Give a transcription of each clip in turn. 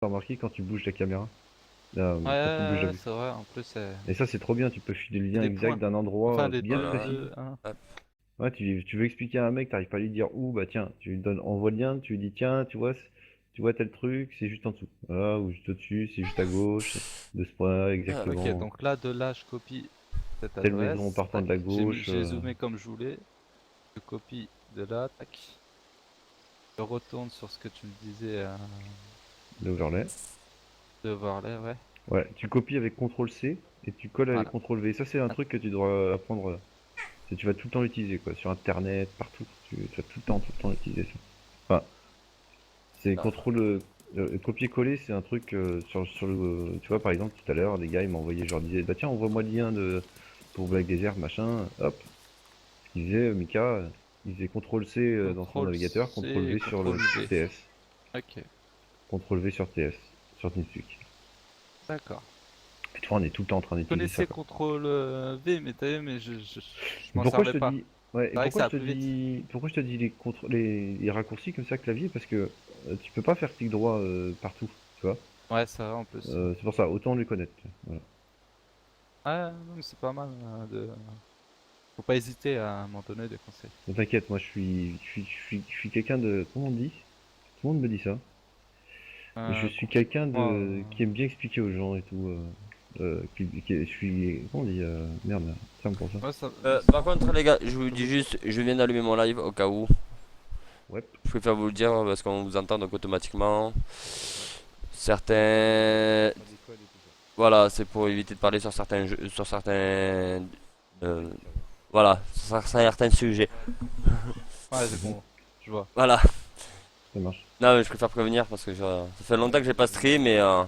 T'as remarqué quand tu bouges la caméra? Là, Ouais, quand tu bouges la ouais, vue. c'est vrai, en plus, Et ça, c'est trop bien, tu peux filer le c'est lien des exact points. d'un endroit Enfin, les bien deux, Voilà, précis. deux, un. hop, Ouais, tu veux expliquer à un mec, t'arrives pas à lui dire où, bah tiens, tu lui donnes, envoie le lien, tu lui dis tiens, tu vois tel truc, c'est juste en dessous. Voilà, ou juste au-dessus, c'est juste à gauche, de ce point Ok, exactement. donc là, de là, je copie cette Telle maison en adresse. partant Tac, de la gauche, j'ai zoomé comme je voulais. Je copie de là, tac. Je retourne sur ce que tu me disais, l'overlay. de overlay, ouais. Ouais, tu copies avec CTRL-C et tu colles avec Voilà. CTRL-V. Ça, c'est un Ah, truc que tu devras apprendre. Tu vas tout le temps l'utiliser, quoi. Sur Internet, partout. Tu vas tout le temps utiliser ça. Enfin, c'est là, contrôle. Copier-coller, c'est un truc sur le. Tu vois, par exemple, tout à l'heure, des gars, ils m'envoyaient, je leur disais, bah tiens, envoie-moi le lien pour Black Desert, machin. Hop. Ce qu'ils faisaient, Mika, il faisait CTRL-C dans son CTRL navigateur, C et CTRL-V sur le CTRL V. TS. Ok, CTRL-V sur TS, sur TeamSpeak. d'accord. Et tu vois, on est tout le temps en train Je d'utiliser ça, connaissais quoi. CTRL V, mais t'as vu, mais je Mais m'en pourquoi je servais te pas. dis. Ouais, et C'est vrai que pourquoi ça je va te plus vite. dis. Pourquoi je te dis les raccourcis comme ça, clavier? Parce que tu peux pas faire clic droit partout, tu vois. Ouais, ça va en plus. Ouais, C'est pour ça, autant les connaître. Voilà. ouais, non, mais c'est pas mal de. Faut pas hésiter à m'en donner des conseils. Ne t'inquiète, moi je suis quelqu'un de. Comment on dit? Tout le monde me dit ça. Mais je suis quelqu'un Moi, de qui aime bien expliquer aux gens et tout. Je suis. Comment on dit merde, terme pour ça. moi, ça. Par contre, les gars, je vous dis juste, je viens d'allumer mon live au cas où. Ouais. Je préfère vous le dire parce qu'on vous entend donc automatiquement. Certains. Ça décolle et tout ça. Voilà, c'est pour éviter de parler sur certains jeux, sur certains. euh, voilà, sur certains sujets. Ouais, C'est c'est bon, bon. Je vois. Voilà. ça marche. Non, mais je préfère prévenir parce que ça fait longtemps Ouais, que j'ai bah, pas stream et il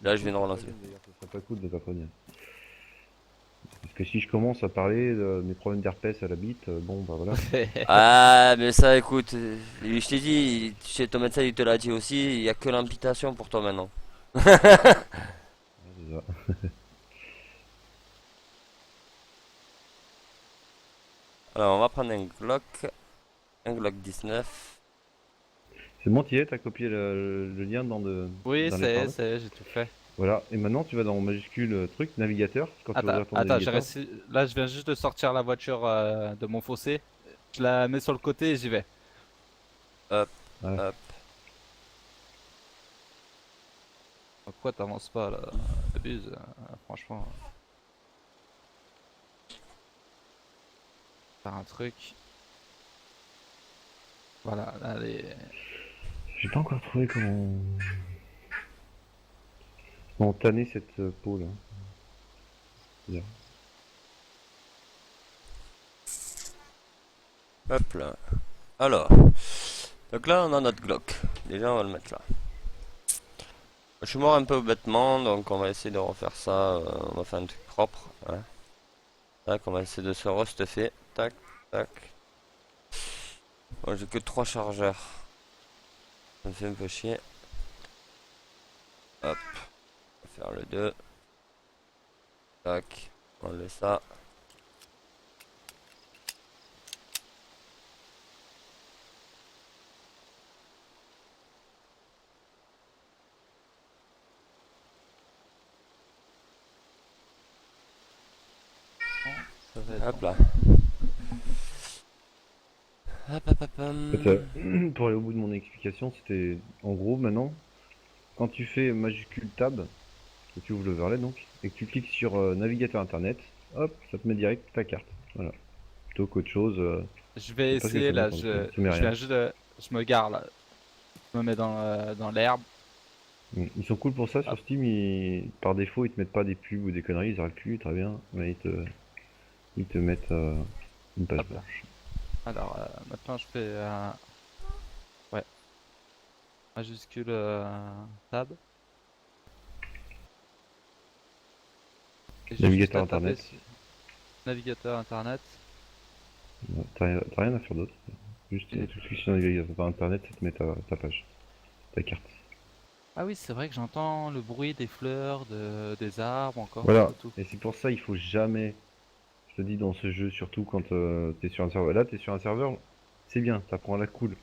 là je faut viens que de tu relancer. préviennes d'ailleurs, ce serait pas cool de pas prévenir. Parce que si je commence à parler de mes problèmes d'herpès à la bite, bon bah voilà. Ah, mais ça, écoute, je t'ai dit, chez ton médecin il te l'a dit aussi, il y a que l'amputation pour toi maintenant. Ouais, c'est ça. Alors, on va prendre un Glock 19. C'est bon, t'y es, t'as copié le lien Oui, dans les paramètres. j'ai tout fait. Voilà, et maintenant tu vas dans majuscule truc, navigateur, quand tu vas Attends, ouvrir ton attends, j'ai navigateur. réussi. Là, je viens juste de sortir la voiture de mon fossé. Je la mets sur le côté et j'y vais. Hop, Ouais. hop. Pourquoi t'avances pas là? Abuse, franchement. Faire un truc. Voilà, allez. J'ai pas encore trouvé comment tanner cette peau là. Bien. Hop là. Alors, donc là on a notre Glock. Déjà on va le mettre là. Je suis mort un peu bêtement, donc on va essayer de refaire ça. On va faire un truc propre. Hein. Tac, on va essayer de se restuffer. Tac, tac. Bon, j'ai que 3 chargeurs. Ça me fait un peu chier. Hop, on va faire le 2. Tac, on laisse ça. Bon, ça va être Hop bon. là. Hop, hop, hop, En fait, pour aller au bout de mon explication, c'était en gros maintenant, quand tu fais majuscule tab, que tu ouvres l'overlay donc, et que tu cliques sur navigateur internet, hop, ça te met direct ta carte. Voilà. Plutôt qu'autre chose, Je je vais sais pas ce que ça essayer met là, quand ça met je rien. viens juste de. Je me gare là. Je me mets dans l'herbe. Ils sont cool pour ça sur Hop, Steam, par défaut ils te mettent pas des pubs ou des conneries, ils auraient pu très bien, mais ils te mettent une page hop là. blanche. Alors, maintenant je fais un. Ouais, majuscule tab. Et j'ai juste Navigateur à taper internet, sur navigateur internet. ouais, t'as rien à faire d'autre. Juste Et... tu cliques sur navigateur internet, ça te met ta page, ta carte. Ah oui, c'est vrai que j'entends le bruit des fleurs, des arbres encore, Voilà, de tout. et c'est pour ça il faut jamais, je te dis dans ce jeu, surtout quand t'es sur un serveur, là t'es sur un serveur, c'est bien, t'apprends à la cool,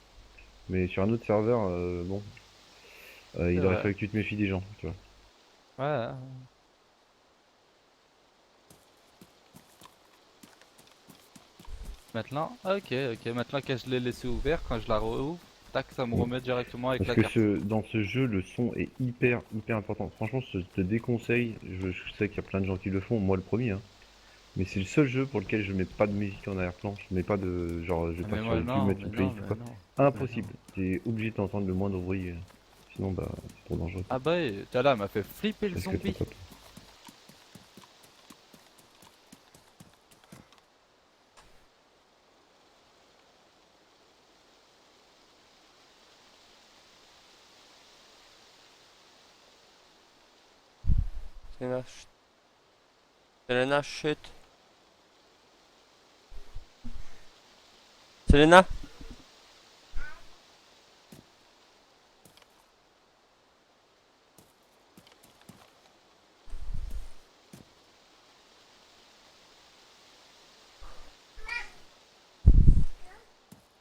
mais sur un autre serveur, bon, Il C'est aurait vrai. fallu que tu te méfies des gens, tu vois. Ouais. Maintenant, ah, ok. Maintenant que je l'ai laissé ouvert, quand je la rouvre, tac, ça me Mm. remet directement avec Parce la que carte. dans ce jeu, le son est hyper important. Franchement, je te déconseille. Je sais qu'il y a plein de gens qui le font, moi le premier, hein. Mais c'est le seul jeu pour lequel je mets pas de musique en arrière-plan. Je mets pas de. Genre, je vais Ah, pas mais sur moi, YouTube non, mettre mais une non, playlist ou mais quoi. non. Mais non. Impossible. T'es obligé d'entendre le moindre bruit. Sinon, bah, c'est trop dangereux. Ah bah, t'as là, elle m'a fait flipper le Ça risque d'être zombie. top. Selena, chut. Selena, chut. Selena?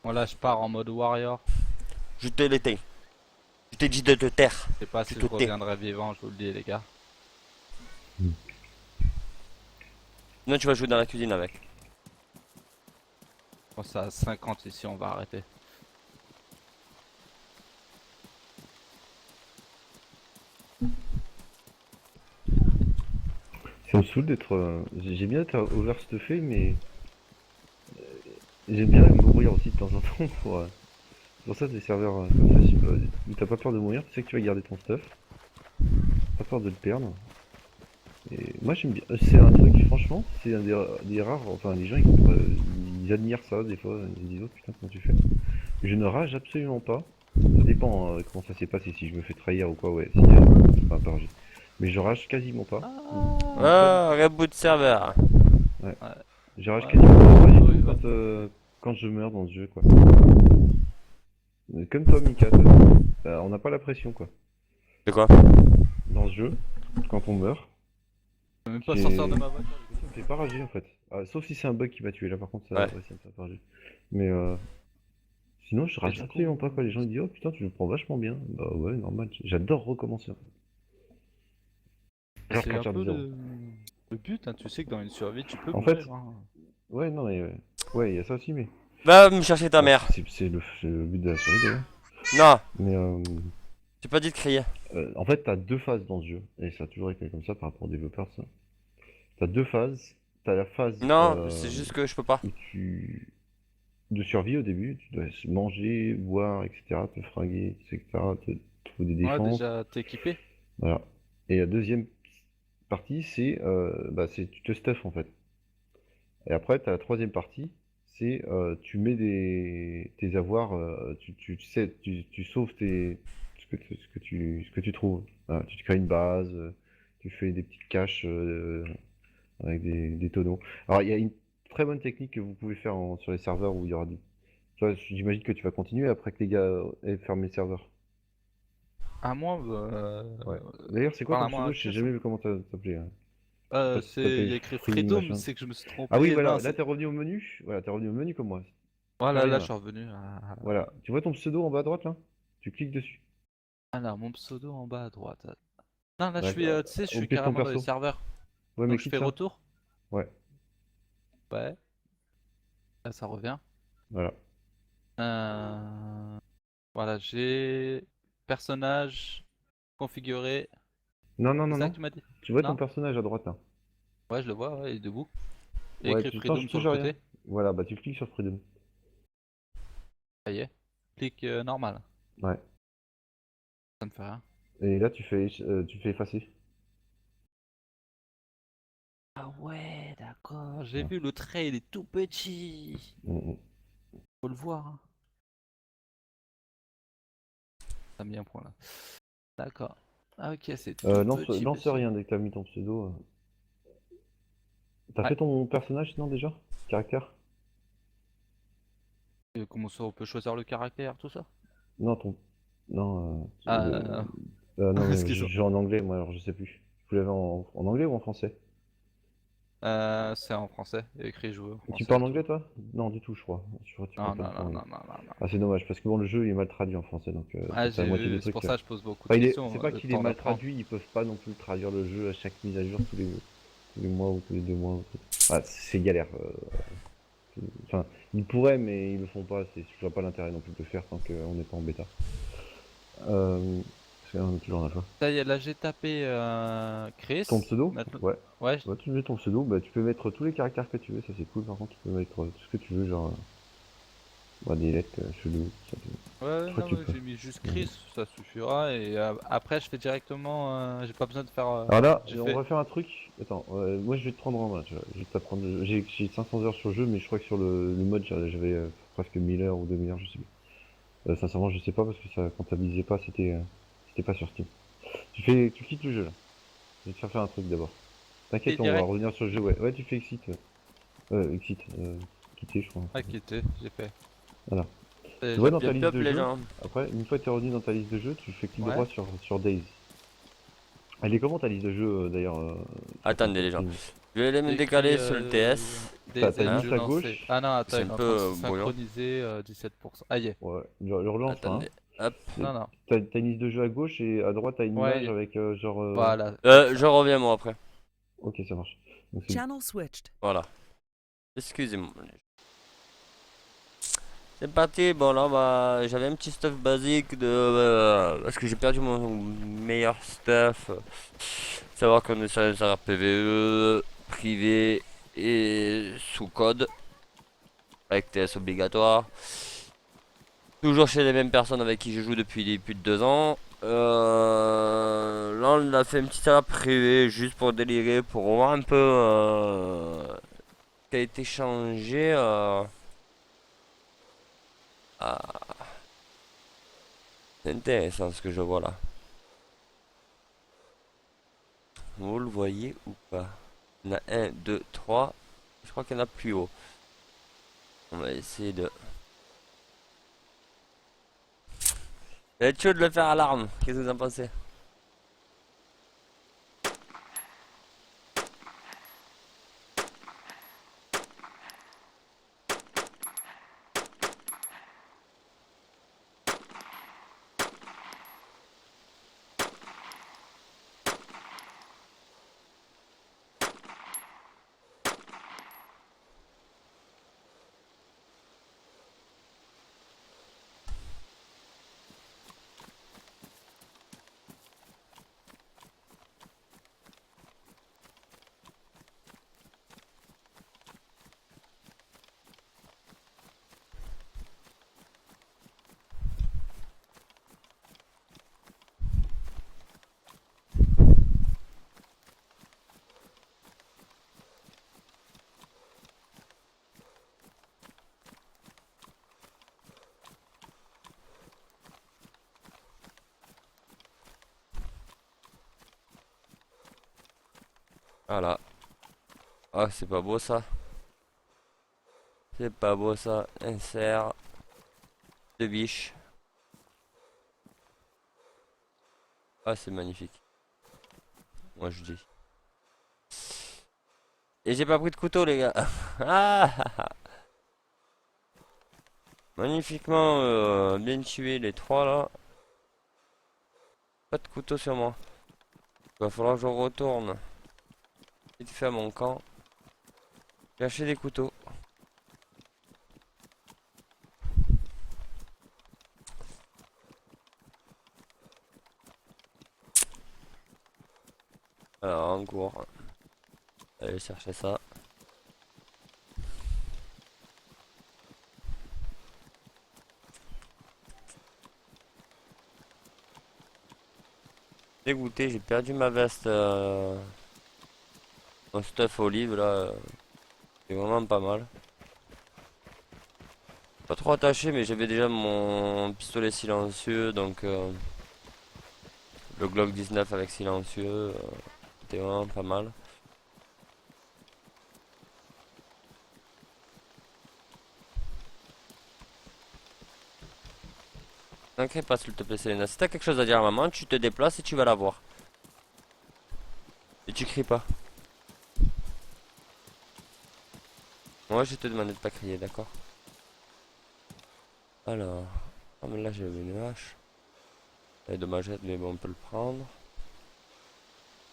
Bon, là, je pars en mode warrior. Je te l'étais. Je t'ai dit de te taire. Je sais pas Tu si te je tais. reviendrai vivant, je vous le dis, les gars. Sinon, tu vas jouer dans la cuisine avec. Bon, c'est à 50 ici, on va arrêter. Ça me saoule d'être. J'aime bien être overstuffé, mais j'aime bien mourir aussi de temps en temps pour. C'est pour ça des serveurs comme ça, où t'as pas peur de mourir, tu sais que tu vas garder ton stuff, pas peur de le perdre. Et moi j'aime bien. C'est un truc, franchement, c'est un des rares. Enfin, les gens ils admirent ça des fois, ils disent oh putain, comment tu fais. Je ne rage absolument pas. Ça dépend comment ça s'est passé, si je me fais trahir ou quoi, ouais, si, c'est pas un peu ragé. Mais je rage quasiment pas. Pas du Ah, tout. reboot serveur. Ouais. Ouais, Je rage ouais, quasiment pas du tout il va. quand je meurs dans ce jeu, quoi. Comme toi, Mika, on n'a pas la pression, quoi. C'est quoi? Dans ce jeu, quand on meurt, Je peux même pas sortir de j'ai... ma voiture. ça me fait pas rager, en fait. Ah, sauf si c'est un bug qui m'a tué, là, par contre, ça, Ouais. ouais, ça me fait pas rager. Mais sinon, je Et rage du absolument coup, pas, quoi. Les gens ils disent, oh putain, tu le prends vachement bien. Bah ouais, normal. J'adore recommencer, en fait. J'adore c'est un partir de peu zéro. le but, hein. Tu sais que dans une survie, tu peux En fait, mourir, hein. ouais, non, mais... ouais, il y a ça aussi, mais... Va me chercher ta bah, mère. c'est le but de la survie, d'ailleurs. Non, Mais j'ai pas dit de crier. en fait, t'as deux phases dans ce jeu. Et ça a toujours été comme ça par rapport aux développeurs, ça. T'as deux phases. T'as la phase Non, c'est juste que je peux pas. où tu... de survie au début, tu dois manger, boire, etc., te fringuer, etc., te trouver des Ouais, défenses. déjà, t'es équipé. Voilà. Et la deuxième partie, c'est tu te stuffes en fait. Et après, tu as la troisième partie, c'est tu mets tes avoirs, tu sais, tu sauves ce que tu trouves. Voilà, tu te crées une base, tu fais des petites caches avec des tonneaux. Alors, il y a une très bonne technique que vous pouvez faire sur les serveurs où il y aura du. Toi, j'imagine que tu vas continuer après que les gars aient fermé le serveur. À moi, Ouais. D'ailleurs, c'est quoi parle ton à moi, pseudo? Je sais Chris. jamais vu comment t'appelais. Je sais pas si tu Il t'appelais y a écrit Free Freedom, machin. c'est que je me suis Ah oui, trompé. Non, voilà, là t'es revenu au menu. Voilà, t'es revenu au menu comme moi. Plus voilà, là, rien je là. suis revenu. Voilà. Tu vois ton pseudo en bas à droite là? Tu cliques dessus. Alors, mon pseudo en bas à droite. Non, là, je Ouais, suis, tu sais, je au suis pied de ton carrément dans les perso. serveurs. Ouais, mais Donc, je quitte fais ça. retour. Ouais, Ouais, là, ça revient. voilà. Euh, Voilà, j'ai personnage configuré. Non, non, C'est non, ça que non. tu m'as dit? Tu vois ton Non? personnage à droite là. Ouais, je le vois, ouais, il est debout. Il y a Ouais, écrit tu Freedom sur le touches rien. côté. Voilà, bah tu cliques sur Freedom. Ça y est. Clic normal. Ouais. Ça ne fait rien. Et là tu fais effacer. Ah ouais, d'accord. J'ai Voilà. vu le trait, il est tout petit. Mm, mm. Faut le voir, hein. Ça me mis un point là. D'accord. Ah ok, c'est tout petit, Lance petit. rien dès que t'as mis ton pseudo. T'as Ouais. fait ton personnage sinon déjà? Caractère? Et comment ça, on peut choisir le caractère, tout ça? Non, ton. Non, Ah, non, mais je excuse-moi. joue en anglais, moi, alors je sais plus. Vous l'avez en anglais ou en français? C'est en français, il y a écrit jouer en Tu français. parles et anglais toi? Non, du tout, je crois. Je crois que tu tout. Non, parles pas non, du tout non, anglais. non, non, non, non. Ah, c'est dommage, parce que bon, le jeu il est mal traduit en français, donc Ah, c'est la j'ai moitié du vu, c'est truc. pour ça que je pose beaucoup de Enfin, c'est questions, pas le qu'il est temps mal d'apprendre. traduit, ils peuvent pas non plus traduire le jeu à chaque mise à jour tous les mois ou tous les 2 mois. Ah, c'est galère. Enfin, ils pourraient, mais ils le font pas. Je vois pas l'intérêt non plus de le faire tant qu'on n'est pas en bêta. Parce qu'on est toujours là, quoi. Ça y est, là j'ai tapé Chris. Ton pseudo? Maintenant... Ouais. Ouais, Ouais, tu mets ton pseudo, bah tu peux mettre tous les caractères que tu veux, ça c'est cool par contre, tu peux mettre tout ce que tu veux, genre bah, des lettres chelou, ça, ouais, je crois non, que tu mais peux. j'ai mis juste Chris, ça suffira. Et après, je fais directement. J'ai pas besoin de faire. Alors là, J'ai on fait. va faire un truc, attends, moi je vais te prendre en main, tu vois. Je vais t'apprendre, j'ai 500 heures sur le jeu, mais je crois que sur le mode j'avais presque 1000 heures ou 2000 heures, je sais plus. Sincèrement, je sais pas parce que ça comptabilisait pas, c'était pas sur Steam. Tu quittes le jeu là, je vais te faire un truc d'abord. Et T'inquiète, on va direct. revenir sur le jeu, ouais. Ouais, tu fais exit. Exit, quitter, je crois. Ah, quitter, j'ai fait. Voilà. Et Tu vois j'ai dans ta Yop liste yop de les jeux, gens. après, une fois que tu es revenu dans ta liste de jeux, tu fais clic Ouais. droit sur Days. Elle est comment ta liste de jeux d'ailleurs Attendez les gens. Steam. Je vais aller me J'ai écrit décaler sur le TS. T'as des une Hein. liste à non, c'est. gauche. Ah non, attends, C'est il un est en train de se peu brouillon. synchroniser 17%. Ah, y est. Ouais, je relance là. Hein. Attendez. Hop. Non, non. T'as une liste de jeux à gauche et à droite t'as une Ouais, image avec genre. voilà, comme ça. Je reviens moi après. Ok, ça marche. Donc, Channel switched. Voilà. Excusez-moi. C'est parti, bon là j'avais un petit stuff basique de parce que j'ai perdu mon meilleur stuff. Savoir qu'on est sur un serveur PVE, privé et sous code, avec TS obligatoire. Toujours chez les mêmes personnes avec qui je joue depuis plus de 2 ans. Là on a fait un petit serveur privé juste pour délirer, pour voir un peu ce qui a été changé. Ah, c'est intéressant ce que je vois là. Vous le voyez ou pas? Il y en a 1, 2, 3. Je crois qu'il y en a plus haut. On va essayer de... Ça va être chaud de le faire à l'arme. Qu'est-ce que vous en pensez? Voilà. Ah, c'est pas beau ça. C'est pas beau ça. Insert. De biche. Ah, c'est magnifique. Moi je dis. Et j'ai pas pris de couteau les gars. Ah, magnifiquement bien tué les trois là. Pas de couteau sur moi. Il va falloir que je retourne vite fait à mon camp. Chercher des couteaux. Alors en cours. Allez chercher ça. Dégoûté, j'ai perdu ma veste. Mon stuff olive là. C'est vraiment pas mal. Pas trop attaché mais j'avais déjà mon pistolet silencieux donc le Glock 19 avec silencieux c'était vraiment pas mal. T'inquiète pas s'il te plaît Selena, si t'as quelque chose à dire à maman tu te déplaces et tu vas la voir. Et tu cries pas. Moi je te demandé de pas crier, d'accord? Alors. Ah mais là j'ai une hache. Elle est dommage, mais bon on peut le prendre.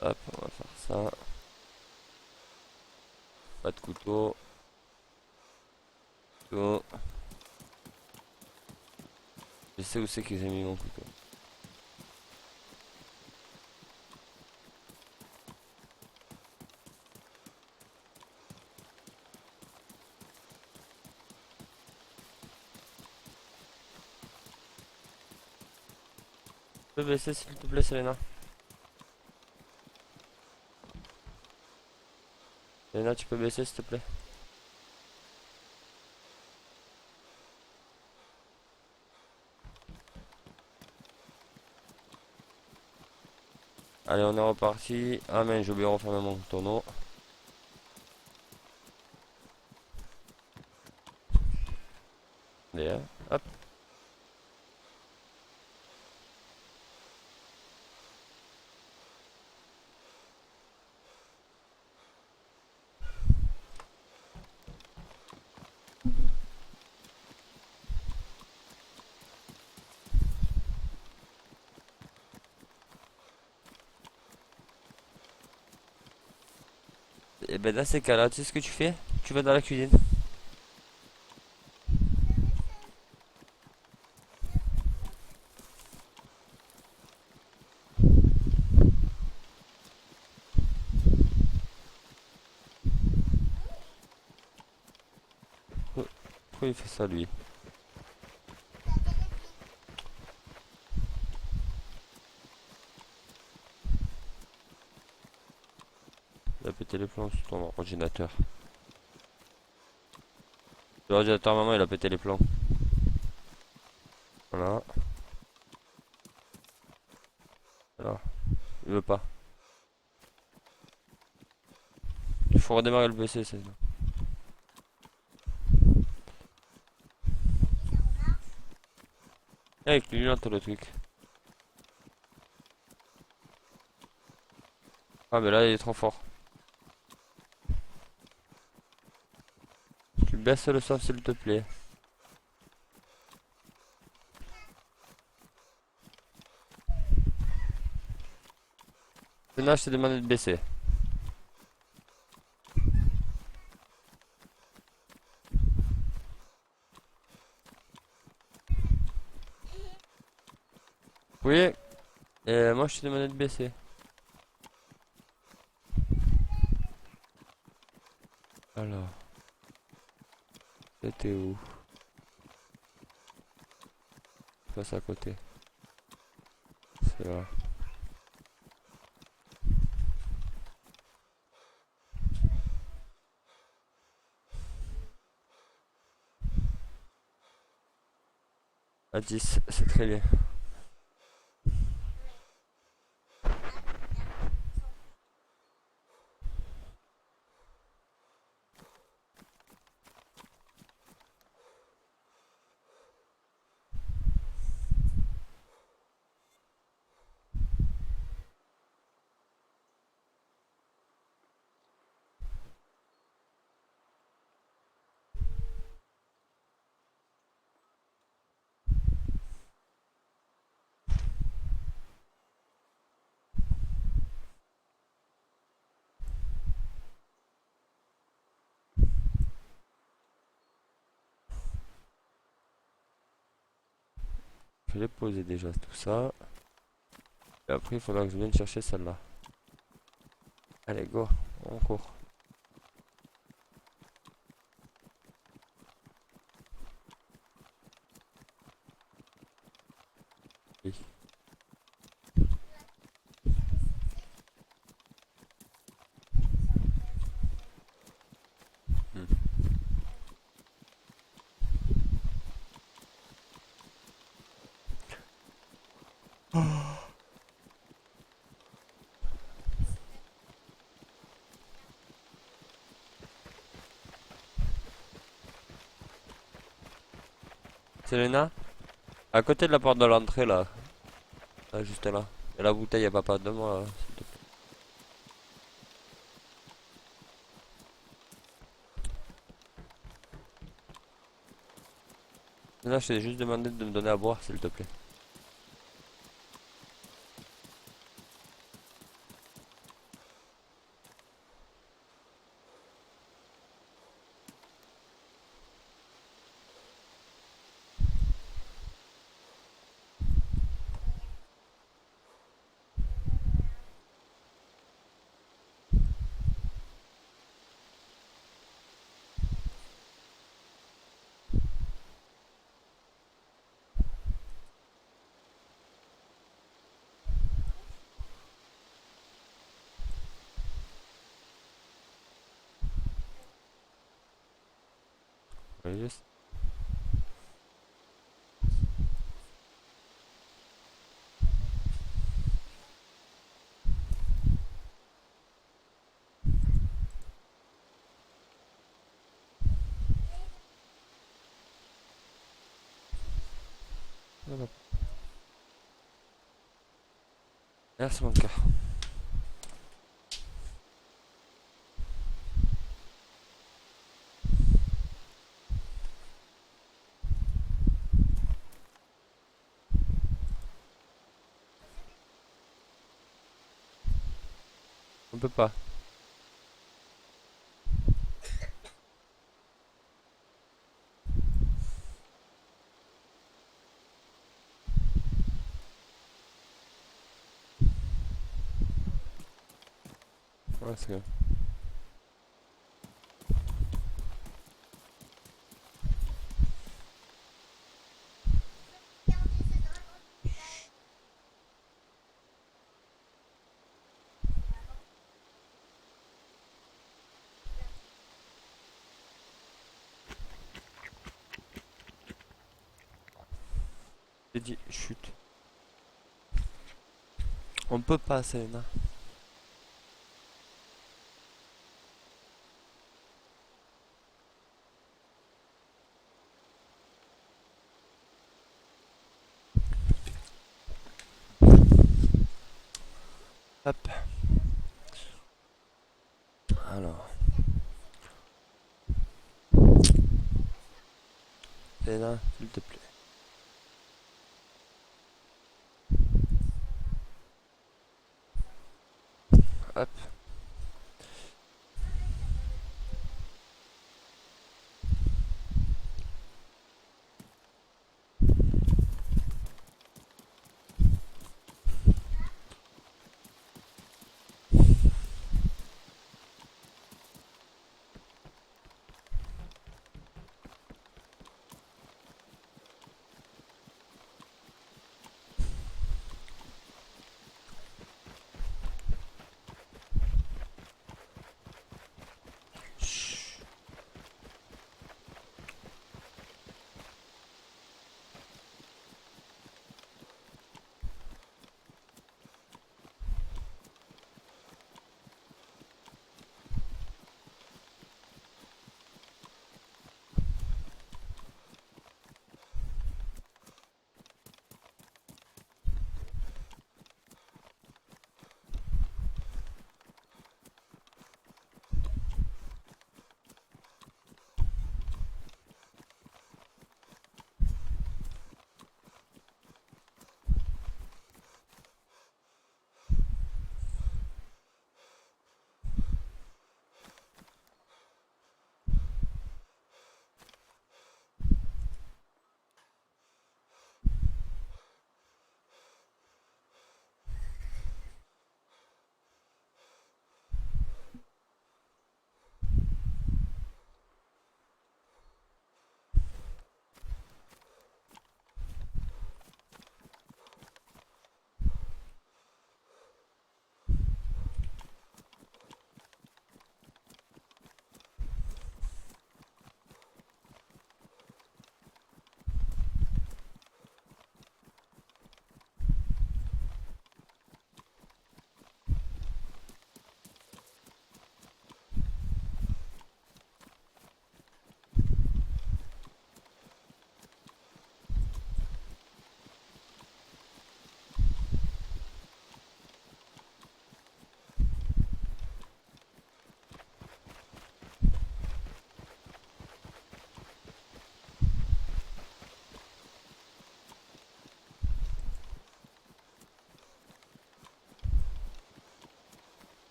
Hop, on va faire ça. Pas de couteau. Couteau. Je sais où c'est qu'ils ont mis mon couteau. Tu peux baisser s'il te plaît, Selena? Selena, tu peux baisser s'il te plaît? Allez, on est reparti. Ah mais j'ai oublié de refermer mon tonneau. Allez, hein, hop. Et ben dans ces cas-là, tu sais ce que tu fais? Tu vas dans la cuisine. Pourquoi il fait ça lui? Il a pété les plombs sur ton ordinateur. L'ordinateur maman il a pété les plombs. Voilà. Alors, il veut pas. Il faut redémarrer le PC, c'est ça. Avec lui là, le truc. Ah mais là il est trop fort. Tu baisses le son s'il te plaît. Maintenant je t'ai demandé de baisser. Oui. Et moi je t'ai demandé de baisser. Alors. C'était où? Je passe à côté. C'est là. À 10, c'est très bien. Je vais poser déjà tout ça. Et après il faudra que je vienne chercher celle-là. Allez go, on court. Oui. Hmm. Selena, à côté de la porte de l'entrée là. Là, juste là. Et la bouteille elle va pas de moi là, s'il te plaît. Là, je t'ai juste demandé de me donner à boire, s'il te plaît. Ouais, juste. Voilà. Merci mon cœur. On peut pas. Ouais, c'est que... J'ai dit, chut. On peut pas, Selena. Hop. Alors. Selena, s'il te plaît. Hop.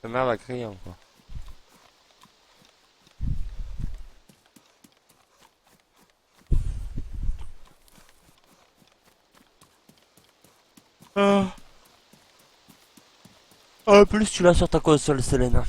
La mère va crier encore. Ah. En plus, tu l'as sur ta console, Selena.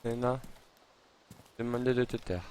Selena, demandez de te taire.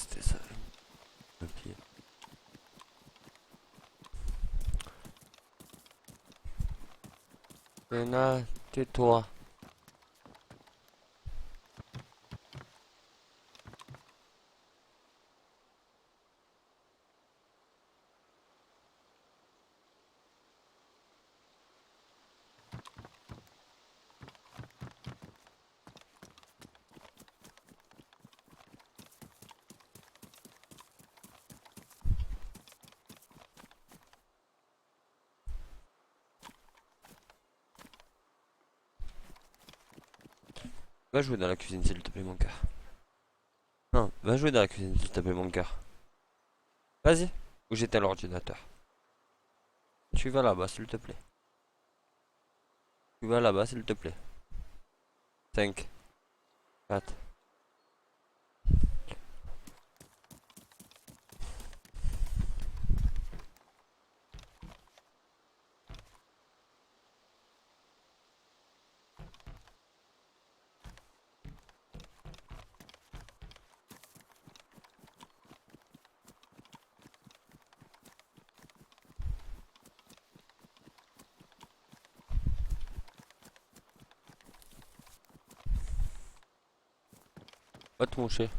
c'était ça. Le pied. Lena, tais-toi. Va jouer dans la cuisine s'il te plaît mon cœur. Non, va jouer dans la cuisine s'il te plaît mon cœur. Vas-y. Ou j'éteins l'ordinateur. Tu vas là-bas s'il te plaît. Tu vas là-bas s'il te plaît. 5, 4. Va te moucher.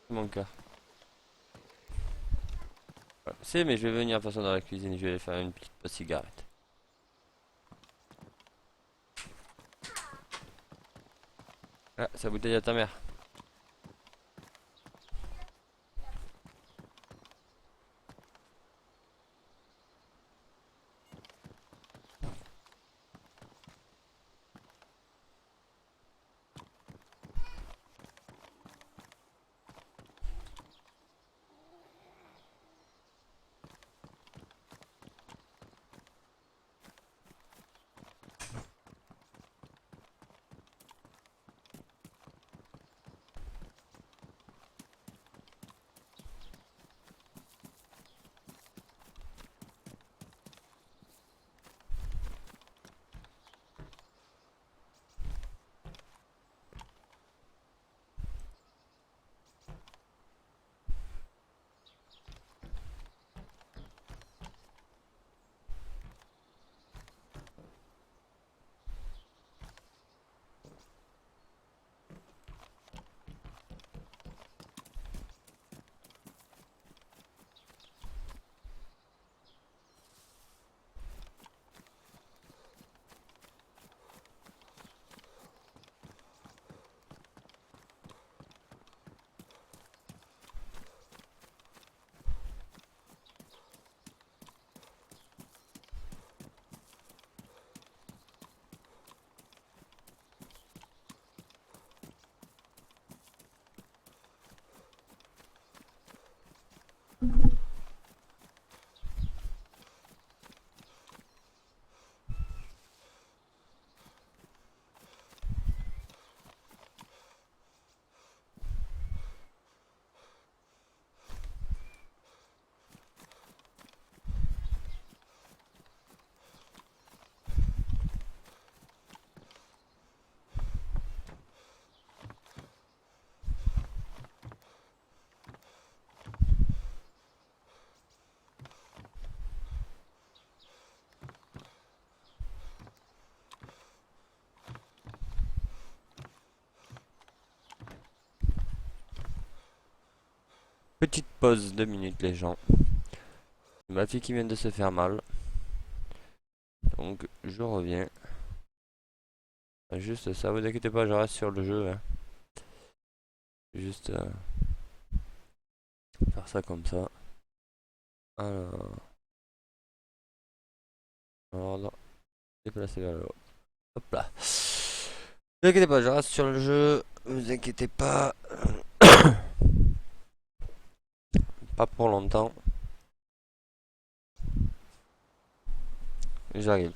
Mon cœur. C'est mais je vais venir de toute façon dans la cuisine, je vais aller faire une petite cigarette. Ah, sa bouteille à ta mère. Petite pause, 2 minutes les gens. Ma fille qui vient de se faire mal. Donc je reviens. Juste ça, vous inquiétez pas, je reste sur le jeu. Hein. Juste faire ça comme ça. Alors là, déplacer vers le haut. Hop là. Ne vous inquiétez pas, je reste sur le jeu. Ne vous inquiétez pas. Pas pour longtemps. J'arrive.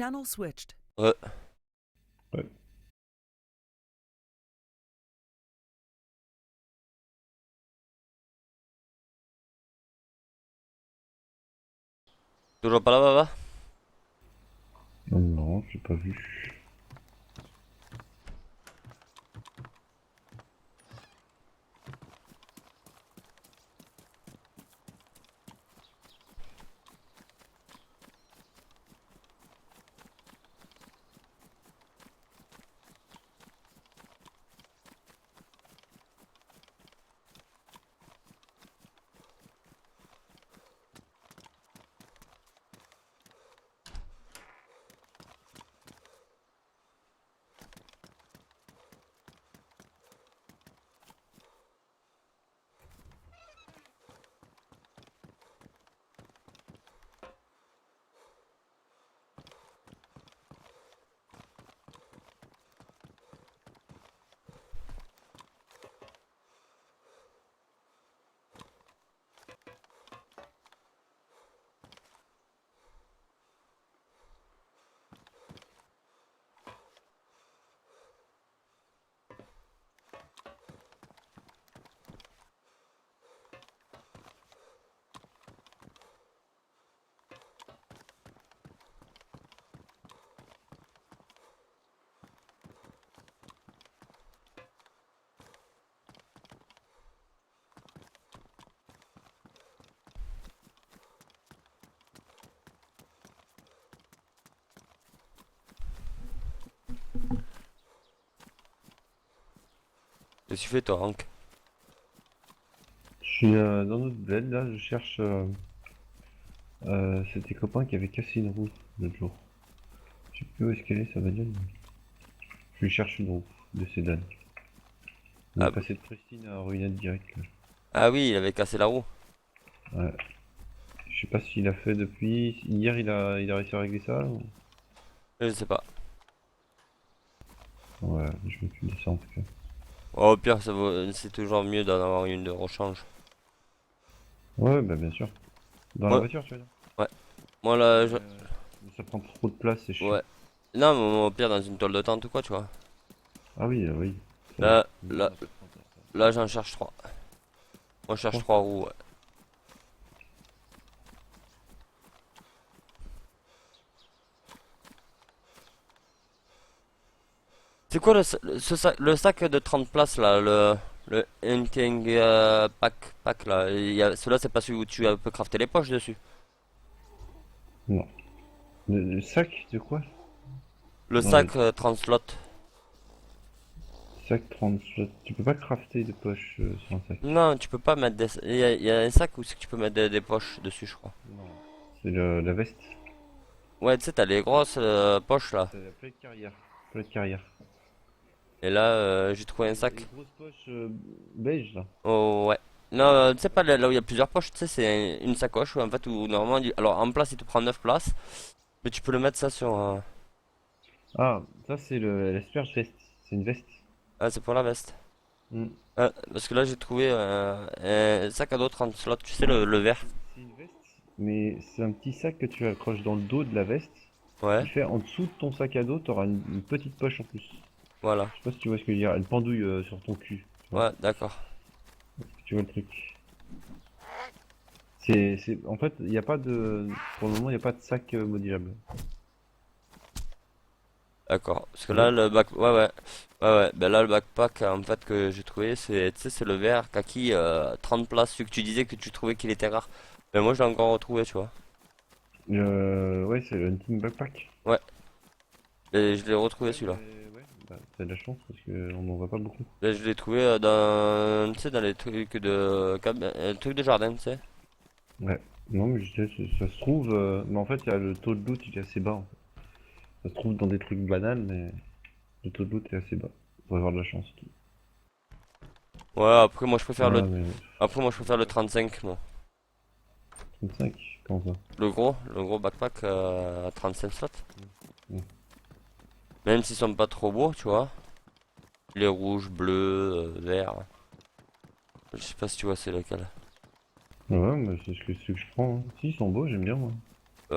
Channel switched. Ouais. Ouais. Toujours pas là, Baba? Non, non, j'ai pas vu. Qu'est-ce que tu fais, toi, Hank? Je suis dans notre bled là, je cherche. C'est tes copains qui avaient cassé une roue l'autre jour. Je sais plus où est-ce qu'elle est, ça va dire. Je lui cherche une roue de Sedan. On Ah, est passé de Pristine à Ruinette direct là. ah oui, il avait cassé la roue. Ouais. Je sais pas s'il a fait depuis. Hier il a réussi à régler ça ou... Je sais pas. Ouais, je m'occupe de ça en tout cas. Oh, au pire, c'est toujours mieux d'en avoir une de rechange. Ouais, bah bien sûr. Dans la Ouais, voiture, tu veux dire? ouais. Moi, là, Mais ça prend trop de place, c'est chiant. ouais. Non, mais au pire, dans une toile de tente ou quoi, tu vois. Ah oui, oui. Ça va. Là, Nous, on là, a pas de temps pour ça. là, j'en cherche 3. Moi, je cherche Trois. 3 roues, ouais. C'est quoi le sac de 30 places, là, le Hunting pack, là. Celui-là, c'est pas celui où tu peux crafter les poches dessus. Non. Le sac de quoi? Le Non, sac 30 slots. sac 30 slots. Tu peux pas crafter de poches sur un sac. Non, tu peux pas mettre des... Il y a un sac où c'est que tu peux mettre des poches dessus, je crois. Non. C'est la veste. Ouais, tu sais, t'as les grosses poches, là. C'est la plaque carrière. Plaque carrière. Et là, j'ai trouvé un Les sac. grosses poches beige là. Oh, ouais. Non, tu sais pas, là où il y a plusieurs poches, tu sais, c'est une sacoche, en fait, où normalement... Alors, en place, il te prend 9 places. Mais tu peux le mettre ça sur... Ah, ça c'est l'asperge veste. C'est une veste. Ah, c'est pour la veste. Hmm. Parce que là, j'ai trouvé un sac à dos 30 slots, tu sais, le vert. C'est une veste, mais c'est un petit sac que tu accroches dans le dos de la veste. Ouais, Qui fait en dessous de ton sac à dos, t'auras une petite poche en plus. voilà. Je sais pas si tu vois ce que je veux dire. Elle pendouille sur ton cul. Tu vois, Ouais, d'accord. tu vois le truc. En fait, il n'y a pas de. Pour le moment, il n'y a pas de sac modifiable. D'accord. Parce que Tu là, vois? le bac... Ouais, ouais. Ouais, ouais. Ben là, le backpack, en fait, que j'ai trouvé, c'est, tu sais, c'est le vert kaki 30 places. Celui que tu disais que tu trouvais qu'il était rare. Mais moi, je l'ai encore retrouvé, tu vois. Ouais, c'est le Hunting Backpack. Ouais. Et je l'ai retrouvé, Ouais, celui-là. ouais. Bah, t'as de la chance parce qu'on n'en voit pas beaucoup. Ben, je l'ai trouvé dans... Tu sais, dans les trucs de... trucs de jardin, tu sais. Ouais. Non, mais je disais, ça se trouve. Mais en fait, il y a le taux de loot, il est assez bas, en fait. Ça se trouve dans des trucs banals, mais le taux de loot est assez bas. Faut avoir de la chance. Ouais, après, moi, je préfère le... Ah, mais Après, moi, je préfère le 35, moi. 35, comment ça? Le gros backpack à 35 slots. Mm. Même s'ils sont pas trop beaux, tu vois. Les rouges, bleus, verts. Je sais pas si tu vois c'est lequel. Ouais, mais c'est ce que je prends, hein. Si, ils sont beaux, j'aime bien, moi.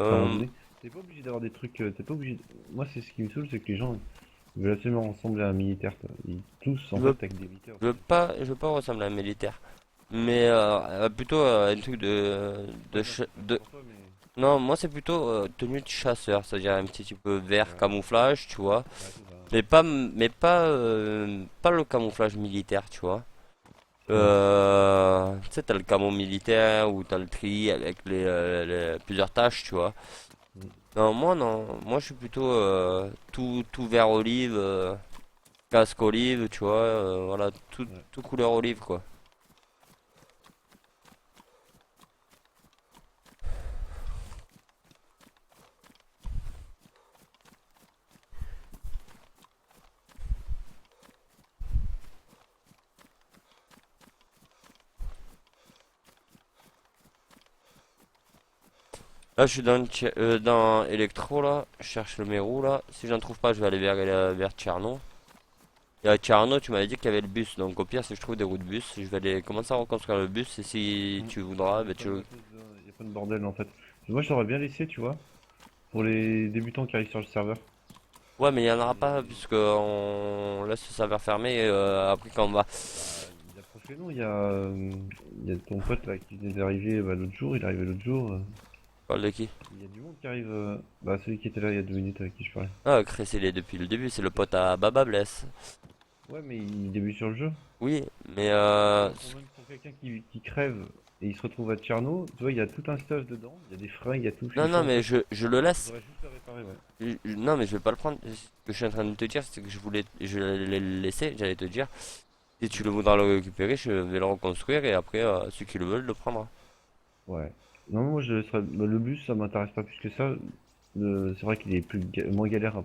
C'est en Euh, randonnée. T'es pas obligé d'avoir des trucs. T'es pas obligé. Moi, c'est ce qui me saoule, c'est que les gens ils veulent absolument ressembler à un militaire. Quoi. Ils tous en Je fait veux, avec des militaires. je veux pas ressembler à un militaire. Mais plutôt un truc Ouais, non, c'est pas de... pour toi, mais. Non, moi c'est plutôt tenue de chasseur, c'est-à-dire un petit peu vert Ouais, camouflage, tu vois. ouais, c'est ça. Pas le camouflage militaire, tu vois. Ouais. Tu sais, t'as le camo militaire ou t'as le tri avec plusieurs tâches, tu vois. Mm. Non, moi je suis plutôt tout vert olive, casque olive, tu vois, voilà, Ouais. tout couleur olive, quoi. Là, je suis dans Electro, là. Je cherche le Mérou, là. Si j'en trouve pas, je vais aller vers Tcherno. Et à Tcherno, tu m'avais dit qu'il y avait le bus. Donc, au pire, si je trouve des routes de bus, je vais aller commencer à reconstruire le bus. Et si Mm. tu Il voudras, y a ben, pas de matos, il y a pas de bordel en fait. Moi, je t'aurais bien laissé, tu vois, pour les débutants qui arrivent sur le serveur. Ouais, mais il y en aura pas, Et puisque on laisse le serveur fermé. Après, quand on va. bah, il approche les noms. Il y a ton pote là qui venait d'arriver bah, l'autre jour. Il est arrivé l'autre jour. Parle de qui? Il y a du monde qui arrive. Bah, celui qui était là il y a 2 minutes avec qui je parlais. Ah, Chris, il est depuis le début. C'est le pote à Baba Bless. Ouais, mais il débute sur le jeu. Oui, mais Pour quelqu'un qui crève et il se retrouve à Tcherno, tu vois, il y a tout un stuff dedans. Il y a des freins, il y a tout ce non, qu'il faut non, en mais fait. je le laisse. Faudrait juste le réparer, ouais. Non, mais je vais pas le prendre. Ce que je suis en train de te dire, c'est que je l'allais le laisser. J'allais te dire, si tu le voudras le récupérer, je vais le reconstruire et après, ceux qui le veulent le prendra. Ouais. Non, moi je laisserais. Bah, le bus, ça m'intéresse pas plus que ça. C'est vrai qu'il est moins galère à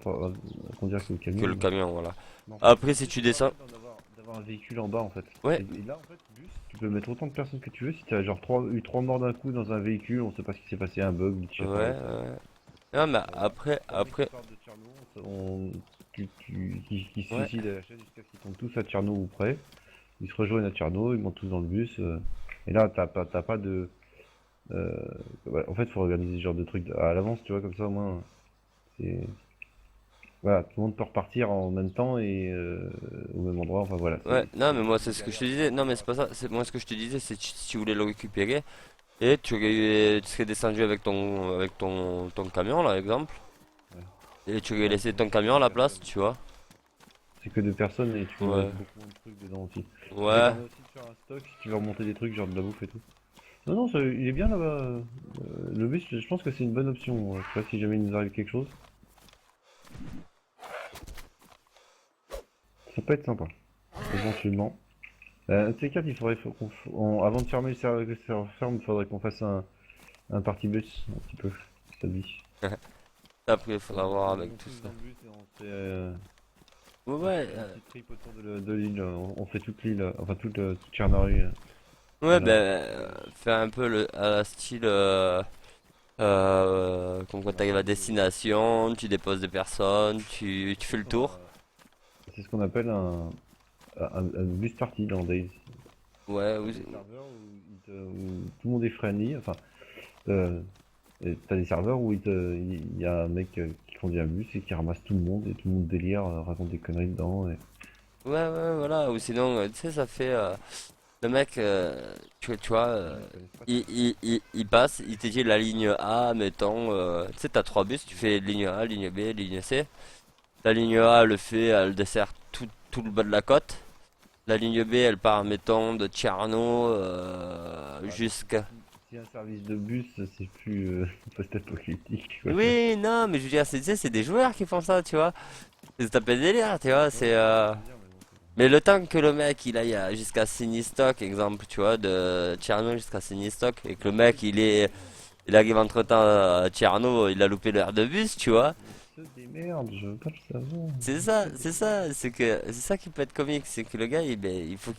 conduire que le Que camion. le camion, voilà. Mais en fait, Après, tu si sais, tu c'est pas descends, mal d'avoir un véhicule en bas en fait. ouais, Et là, en fait, bus, tu peux mettre autant de personnes que tu veux. Si t'as genre eu 3 morts d'un coup dans un véhicule, on sait pas ce qui s'est passé, un bug, je ouais, sais pas. ouais. Non, mais T'as un mec qui après, part de Tcherno, qui se ouais, suicide à la chaise jusqu'à ce qu'ils tombent tous à Tcherno ou près. Ils se rejoignent à Tcherno, ils montent tous dans le bus. Et là, t'as pas de. euh, ouais, en fait, faut organiser ce genre de truc à l'avance, tu vois, comme ça au moins. C'est. Voilà, tout le monde peut repartir en même temps et au même endroit. Enfin voilà, ouais. Non, c'est mais moins moi, de c'est ce que je galère te disais. Non, mais c'est pas ça. C'est moi ce que je te disais, c'est si tu voulais le récupérer et tu serais descendu avec ton camion, là, exemple, ouais. et tu aurais Ouais, laissé moi, ton c'est que camion à deux la place, personnes. tu vois. C'est que 2 personnes et tu peux mettre Ouais, beaucoup moins de trucs dedans aussi. Ça ouais. permet aussi de faire un stock si tu veux remonter des trucs, genre de la bouffe et tout. Non, non, il est bien là-bas. Le bus, je pense que c'est une bonne option. Tu vois, si jamais il nous arrive quelque chose, ça peut être sympa. Éventuellement. T4, avant de fermer le serveur ferme, il faudrait qu'on fasse un party bus, un petit peu. Ça te dit. Après, il faudra voir On avec monte tout tous ça. dans le bus et Ouais, on ouais, fait une petite trip autour de l'île. On fait toute l'île, enfin toute Tchernaru. ouais, ben, Voilà. faire un peu à la style, comme quand Un t'arrives à peu, destination, tu déposes des personnes, tu fais le tour. c'est ce qu'on appelle un bus party dans Days. Ouais, T'as des serveurs où tout le monde est friendly. Enfin, euh, t'as des serveurs où il y a un mec qui conduit un bus et qui ramasse tout le monde et tout le monde délire, raconte des conneries dedans. ouais, voilà. Ou sinon, tu sais, ça fait, le mec, tu vois, Les gens ils connaissent pas trop. il passe, il te dit la ligne A, mettons, tu sais, t'as trois bus, tu fais ligne A, ligne B, ligne C. La ligne A, elle dessert tout le bas de la côte. La ligne B, elle part, mettons, de Tcherno Ouais, mais jusqu'à... si un service de bus, c'est plus post-apocalyptique, quoi. Oui, non, mais je veux dire, tu sais, c'est des joueurs qui font ça, tu vois. C'est se taper le délire, tu vois, Ouais, c'est... je vois ce que tu veux dire, mais bon, Mais le temps que le mec, il aille jusqu'à Sinistock, exemple, tu vois, de Tcherno jusqu'à Sinistock, et que le mec, il arrive entre-temps à Tcherno, il a loupé l'heure de bus, tu vois. il se démerde, je veux pas le savoir. C'est Il ça, se c'est démerde. ça, c'est ça qui peut être comique, c'est que le gars, il faut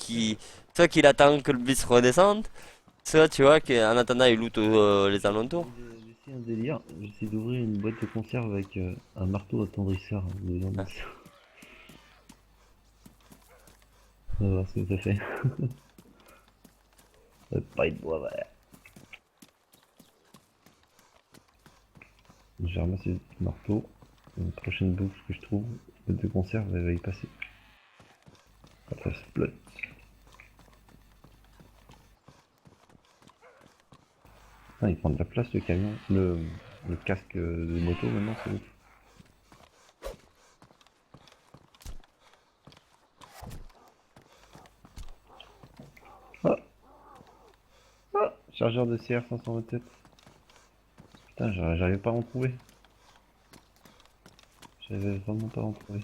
soit qu'il attend que le bus redescende, soit tu vois qu'en attendant il loot les alentours. J'ai essayé un délire, j'essaie d'ouvrir une boîte de conserve avec un marteau attendrisseur dedans. Ah. On va voir ce que ça fait. Ça va pas être bois, voilà. J'ai ramassé le marteau. Une prochaine bouffe que je trouve, de conserve, elle va y passer. Après, split. Ah, il prend de la place le camion. Le casque de moto maintenant, c'est ouf. Ah, ah, chargeur de CR 527. Putain, j'arrivais pas à en trouver. J'avais vraiment pas à en trouver.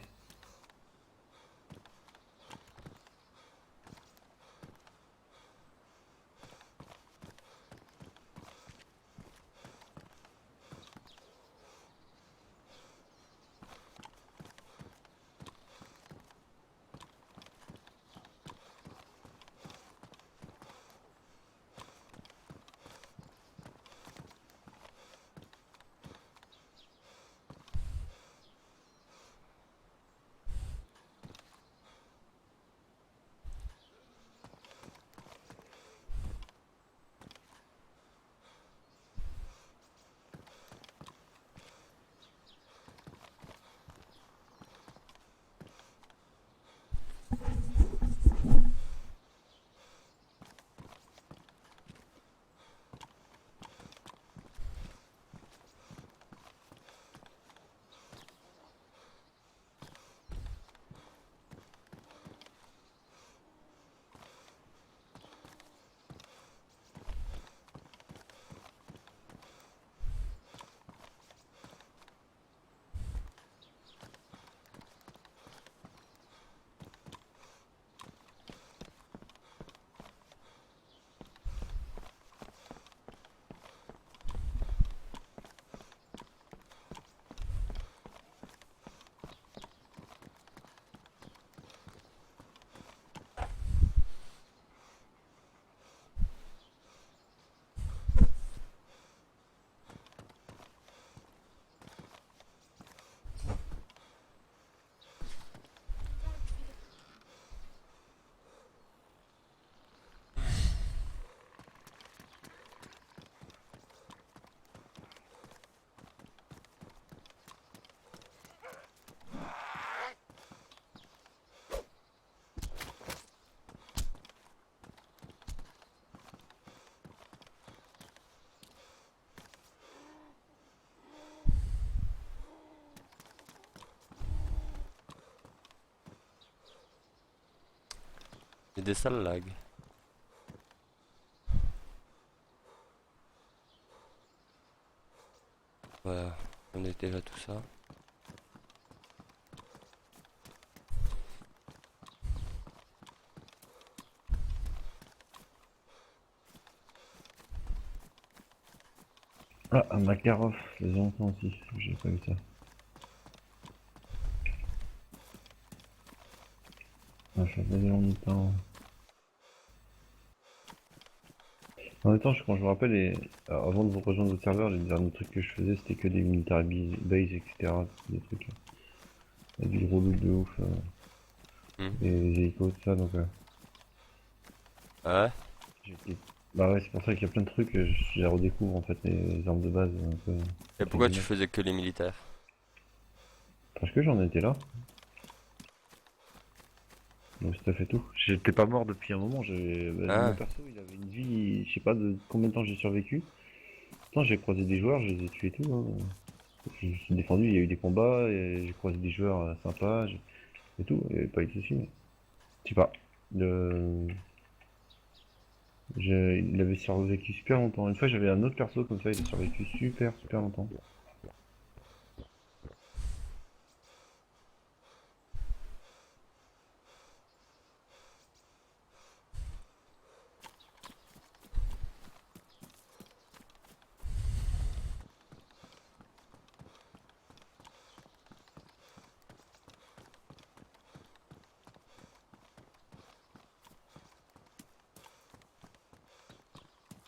Il y a des sales lags. Voilà, on a déjà tout ça. Ah, un Makarov, ça faisait longtemps aussi, j'ai pas vu ça. Ah, ça faisait longtemps. En même temps, quand je me rappelle, avant de vous rejoindre au serveur, les derniers trucs que je faisais, c'était que des military base, etc. Des trucs, avec du gros loot de ouf, Hmm. et des hélicos, tout ça, donc Ah ouais? j'étais- Bah ouais, c'est pour ça qu'il y a plein de trucs, je les redécouvre en fait, les armes de base, un peu, Et entre pourquoi tu guillemets. faisais que les militaires? Parce que j'en étais là, donc ça fait tout. J'étais pas mort depuis un moment, mon Ah, perso, il avait une vie, je sais pas de combien de temps j'ai survécu. Pourtant, j'ai croisé des joueurs, je les ai tués et tout, hein. Je me suis défendu, il y a eu des combats, et j'ai croisé des joueurs sympas, et tout, et pas eu de soucis, mais je sais pas. Le... Il avait survécu super longtemps. Une fois, j'avais un autre perso comme ça, il a survécu super longtemps.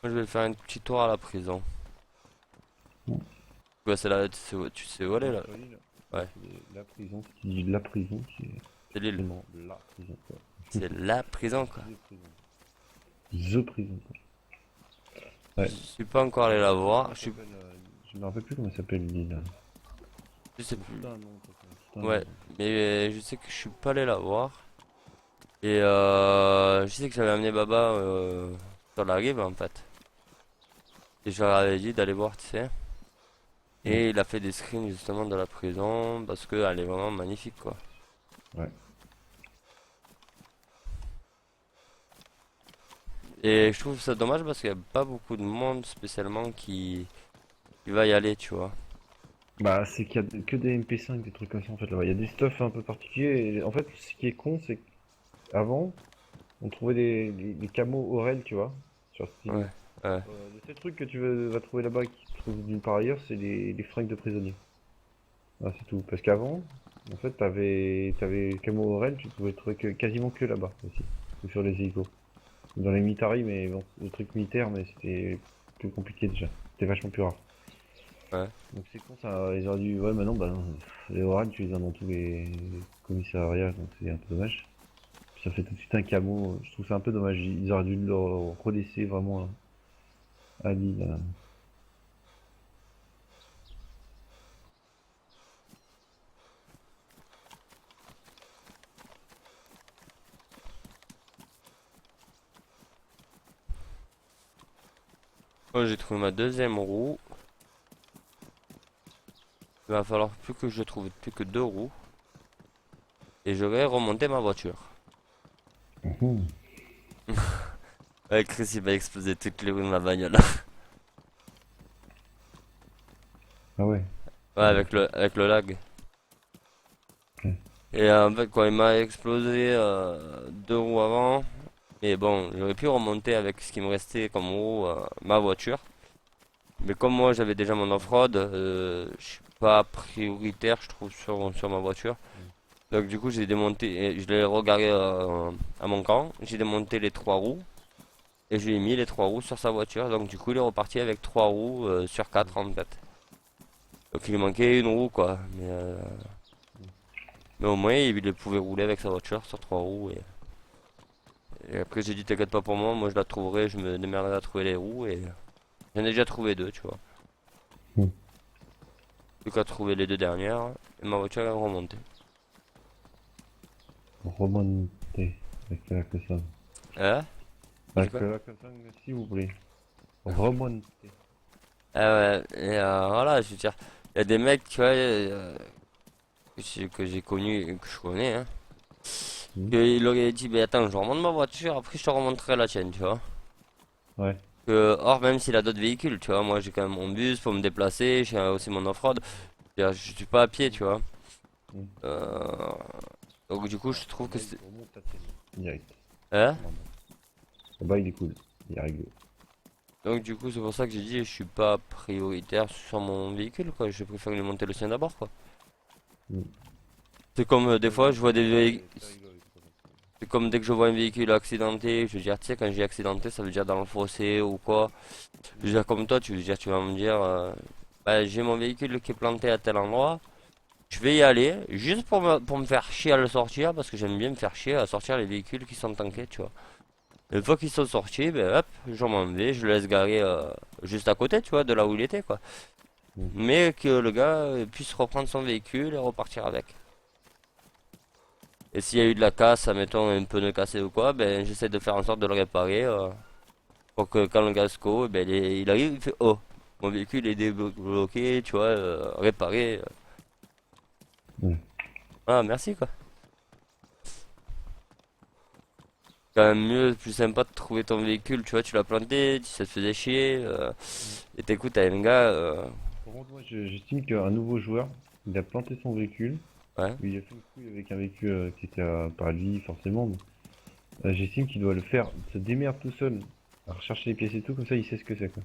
moi je vais faire un petit tour à la prison. Bon. Ouais, c'est là, tu sais où aller Non, là? sur l'île, Ouais, la prison, qui dit la prison, c'est c'est l'île. vraiment la prison, quoi. C'est la prison quoi. The prison. The prison, quoi. Je Ouais. suis pas encore allé la voir. Comment Je suis... s'appelle, Je me rappelle plus comment ça s'appelle l'île, là. Je sais plus. Putain, non, putain, Ouais, non. mais je sais que je suis pas allé la voir. Et je sais que j'avais amené Baba sur la rive en fait. Et je leur avais dit d'aller voir, tu sais. Mm. Et il a fait des screens justement de la prison parce qu'elle est vraiment magnifique quoi. Ouais. Et je trouve ça dommage parce qu'il n'y a pas beaucoup de monde spécialement qui va y aller, tu vois. Bah, c'est qu'il y a que des MP5, des trucs comme ça en fait là-bas. Il y a des stuffs un peu particuliers. Et en fait, ce qui est con, c'est qu'avant, on trouvait des camos Aurel, tu vois, sur Steam. Ouais, ouais, Le seul truc que vas trouver là-bas qui te trouve d'une part ailleurs, c'est les fringues de prisonniers. Ah, c'est tout. Parce qu'avant, en fait, t'avais camo Aurel, tu pouvais trouver quasiment que là-bas aussi. Ou sur les hélicos. Dans les militaries, mais bon, le truc militaire, mais c'était plus compliqué déjà. C'était vachement plus rare. ouais. Donc c'est con, ça, ils auraient dû. Ouais, maintenant, bah, les orales, tu les as dans tous les commissariats, donc c'est un peu dommage. Puis ça fait tout de suite un camo, je trouve ça un peu dommage. Ils auraient dû le relaisser vraiment à Lille. Moi j'ai trouvé ma deuxième roue. Il va falloir plus que je trouve plus que 2 roues. Et je vais remonter ma voiture. Mhm. Ouais, Chris il va exploser toutes les roues de ma bagnole. Ah ouais. Ouais, avec le lag. Ok. Et en fait, quand il m'a explosé 2 roues avant, et bon, j'aurais pu remonter avec ce qui me restait comme roue, ma voiture. Mais comme moi j'avais déjà mon off-road, je suis pas prioritaire, je trouve, sur ma voiture. Donc du coup, j'ai démonté, et je l'ai regaré à mon camp, j'ai démonté les 3 roues, et j'ai mis les 3 roues sur sa voiture. Donc du coup, il est reparti avec 3 roues sur 4 en fait. Donc il lui manquait une roue quoi. Mais au moins, il pouvait rouler avec sa voiture sur 3 roues. Et après, j'ai dit, t'inquiète pas pour moi, moi je la trouverai, je me démerderai à trouver les roues. Et j'en ai déjà trouvé 2, tu vois. Mhm. Plus qu'à trouver les 2 dernières, et ma voiture est remontée. Remonter avec la Klaxon. Hein? J'ai Avec quoi? la Klaxon, s'il vous plaît. Remonter. Ah ouais, et voilà, je veux dire, il y a des mecs, tu vois, que j'ai connus et que je connais, hein. Mhm. Il aurait dit, ben attends, je remonte ma voiture, après je te remonterai la tienne, tu vois. Ouais. Or, même s'il a d'autres véhicules, tu vois, moi j'ai quand même mon bus pour me déplacer, j'ai aussi mon off-road. Je suis pas à pied, tu vois. Mhm. Euh, donc du coup, je trouve que Là, il c'est... remonte ta tienne. Direct. Hein? Normal. Là-bas, il est cool. Il est rigolo. Donc du coup, c'est pour ça que j'ai dit, je suis pas prioritaire sur mon véhicule, quoi. Je préfère lui monter le sien d'abord, quoi. Mhm. C'est comme des fois, je vois des véhicules... C'est rigolo, c'est pas C'est comme dès que je vois un véhicule accidenté, je veux dire, tu sais, quand j'ai accidenté, ça veut dire dans le fossé ou quoi. Je veux dire, comme toi, tu veux dire, tu vas me dire, bah, j'ai mon véhicule qui est planté à tel endroit, je vais y aller, juste pour me faire chier à le sortir, parce que j'aime bien me faire chier à sortir les véhicules qui sont tankés, tu vois. Une fois qu'ils sont sortis, ben hop, je m'en vais, je le laisse garer juste à côté, tu vois, de là où il était, quoi. Mhm. Mais que le gars puisse reprendre son véhicule et repartir avec. Et s'il y a eu de la casse, admettons un pneu cassé ou quoi, ben j'essaie de faire en sorte de le réparer pour que quand le Gasco, ben il arrive, il fait oh, mon véhicule est débloqué, tu vois, réparé. Ouais. Ah merci quoi. Quand même mieux, plus sympa de trouver ton véhicule, tu vois, tu l'as planté, ça te faisait chier, Mhm. et t'écoutes, t'as un gars, Par contre, moi, j'estime qu'un nouveau joueur, il a planté son véhicule. ouais, Il a fait une couille avec un véhicule qui était pas lui, forcément. Mais, j'estime qu'il doit le faire, se démerde tout seul, à rechercher les pièces et tout, comme ça, il sait ce que c'est, quoi.